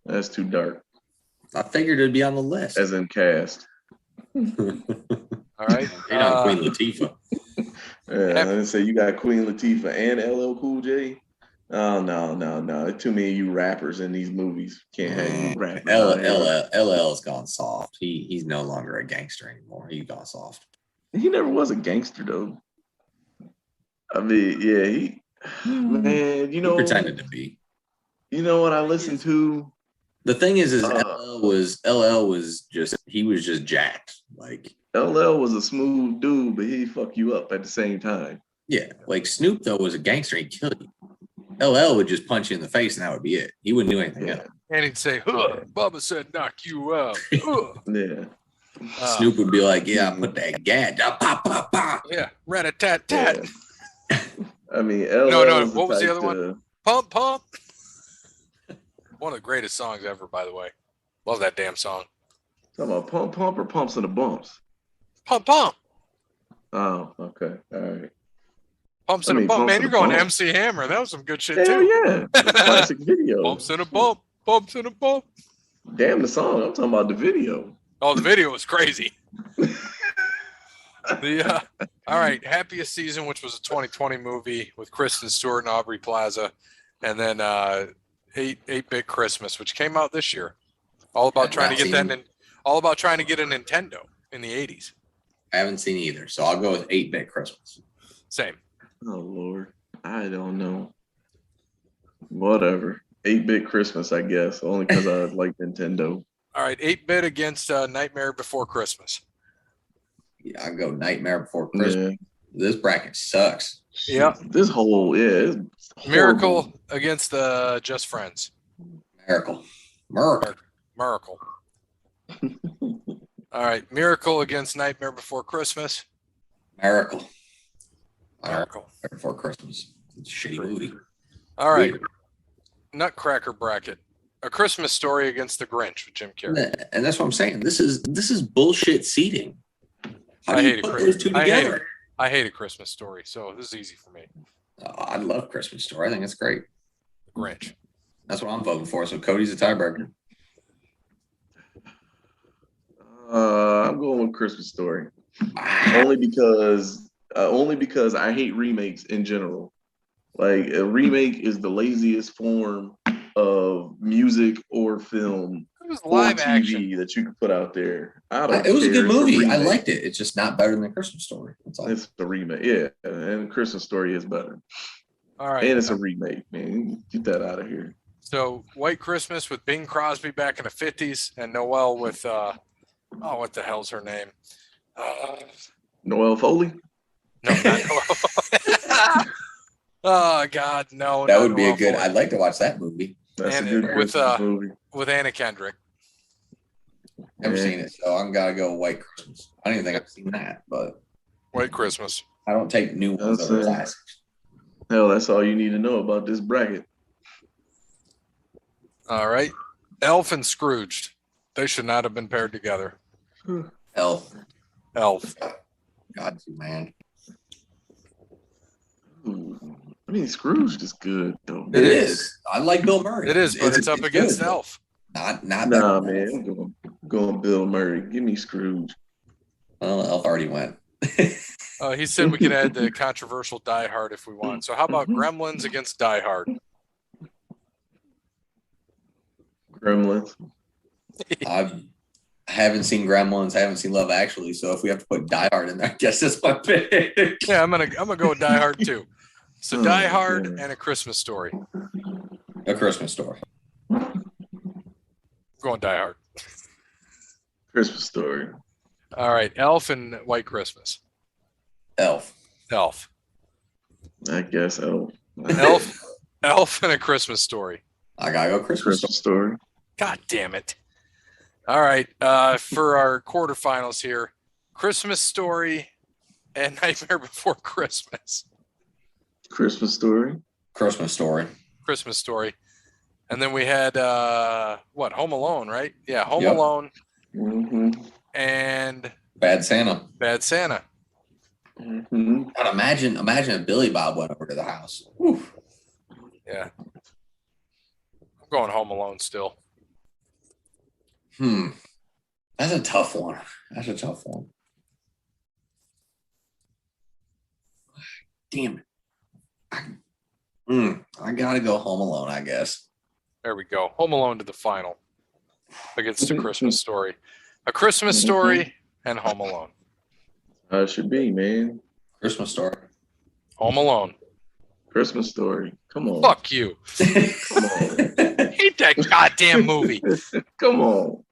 That's too dark. I figured it'd be on the list. As in cast. All right. You know, Queen Latifah. Yeah, I didn't say you got Queen Latifah and LL Cool J. Oh no. Too many of you rappers in these movies. Can't have you rapping. out here. LL's gone soft. He's no longer a gangster anymore. He's gone soft. He never was a gangster though. I mean, yeah, man, He pretended to be. You know what I listened to? The thing is LL was just jacked. Like LL was a smooth dude, but he fuck you up at the same time. yeah, like Snoop though was a gangster. He'd kill you. LL would just punch you in the face and that would be it. He wouldn't do anything else. And he'd say, huh, Bubba said knock you out. Huh. Yeah. Snoop would be like, yeah, put that gat. Pop, pop, pop. Yeah, rat-a-tat-tat. Yeah. I mean, LL No, was what was the type other one? Pump, pump. One of the greatest songs ever, by the way. Love that damn song. Talking about pump, pump, or pumps and the bumps. Pump, pump. Oh, okay. All right. Pumps I and mean, a bump. Pumps Man, and you're a going Bump. MC Hammer. That was some good shit, Hell too. yeah. Classic video. Bumps and a bump. Bumps and a bump. Damn the song. I'm talking about the video. Oh, the video was crazy. All right, Happiest Season, which was a 2020 movie with Kristen Stewart and Aubrey Plaza, and then 8-Bit Christmas, which came out this year. All about trying to get a Nintendo in the 80s. I haven't seen either, so I'll go with 8-Bit Christmas. Same. Oh Lord, I don't know. Whatever. 8-bit Christmas, I guess. Only because I like Nintendo. All right, 8-bit against Nightmare Before Christmas. Yeah, I'll go Nightmare Before Christmas. Yeah. This bracket sucks. Yeah. This whole it's Miracle horrible. against Just Friends. Miracle. Miracle. All right, Miracle against Nightmare Before Christmas. Miracle. Miracle. Before Christmas. It's a shitty movie. All right, Nutcracker bracket. A Christmas Story against The Grinch with Jim Carrey. And that's what I'm saying. This is bullshit seating. How do you put those two together? I hate A Christmas Story, so this is easy for me. I love Christmas Story. I think it's great. The Grinch. That's what I'm voting for. So Cody's a tiebreaker. I'm going with Christmas Story. Only because I hate remakes in general. Like a remake is the laziest form of music or film It was or live TV action. that you can put out there. It was a good care. It's movie. I remake. liked it. It's just not better than Christmas Story. That's all. It's a remake, yeah, and Christmas Story is better, All right. and it's a remake, man. Get that out of here. So White Christmas with Bing Crosby back in the 50s and Noelle with what the hell's her name? Noelle Foley. No, not Noelle. Oh God, no. That not would be a Noelle good. Foley. I'd like to watch that movie. That's And a good with, Christmas movie. With Anna Kendrick. Never Yeah. seen it, so I'm gotta go White Christmas. I don't even think I've seen that, but White Christmas. I don't take new ones That's over it. classics. Hell, that's all you need to know about this bracket. All right. Elf and Scrooged. They should not have been paired together. Elf. Elf. God, man. Ooh. I mean, Scrooge is good though. It is. I like Bill Murray. It is, but it's up against good. Elf. Not Nah, better than man, Elf. I'm going Bill Murray. Give me Scrooge. Well, Elf already went. He said we could add the controversial Die Hard if we want. So how about Gremlins against Die Hard? Gremlins. I haven't seen Gremlins. I haven't seen Love Actually. So if we have to put Die Hard in there, I guess that's my pick. Yeah, I'm gonna go with Die Hard too. So Oh, Die Hard man. and A Christmas Story. A Christmas Story. I'm going Die Hard. Christmas Story. All right, Elf and White Christmas. Elf. Elf. I guess Elf. Elf and A Christmas Story. I gotta go Christmas Story. Christmas Story. God damn it. All right, for our quarterfinals here, Christmas Story and Nightmare Before Christmas. Christmas Story. Christmas Story. Christmas Story. And then we had, Home Alone, right? Yeah, Home Yep. Alone Mm-hmm. and Bad Santa. Bad Santa. Mm-hmm. God, imagine if Billy Bob went over to the house. Whew. Yeah. I'm going Home Alone still. That's a tough one. Damn it. I gotta go Home Alone, I guess. There we go. Home Alone to the final against A Christmas Story. A Christmas Story and Home Alone. It should be, man. Christmas Story. Home Alone. Christmas Story. Come on. Fuck you. Come on. Hate that goddamn movie. Come on.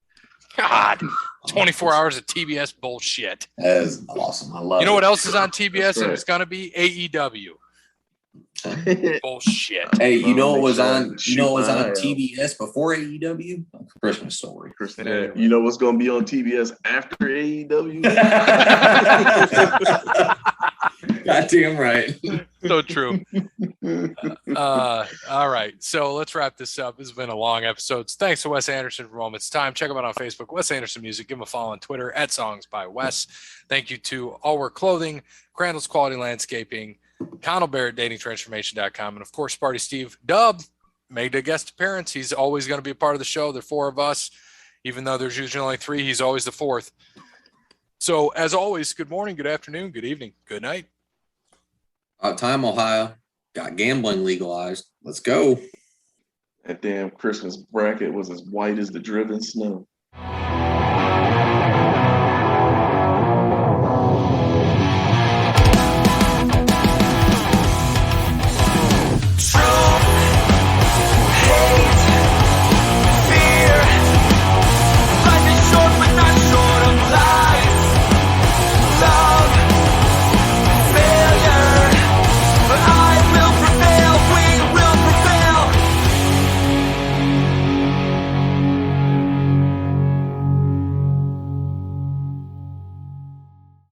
God. 24 hours of TBS bullshit. That is awesome. I love it. You know what else is on TBS That's and right. it's going to be AEW. Bullshit. Hey, you know what was Make sure I on shoot my eye out. TBS before AEW? Christmas Story. Yeah. You know what's going to be on TBS after E AEW? Goddamn right. So true. All right. So let's wrap this up. This has been a long episode. Thanks to Wes Anderson for Moments Time. Check him out on Facebook, Wes Anderson Music. Give him a follow on Twitter at Songs by Wes. Thank you to All Work Clothing, Crandall's Quality Landscaping, Connell Barrett, datingtransformation.com, and of course, Sparty Steve Dub made a guest appearance. He's always going to be a part of the show. There are four of us. Even though there's usually only three, he's always the fourth. So as always, good morning, good afternoon, good evening, good night. Time, Ohio. Got gambling legalized. Let's go. That damn Christmas bracket was as white as the driven snow.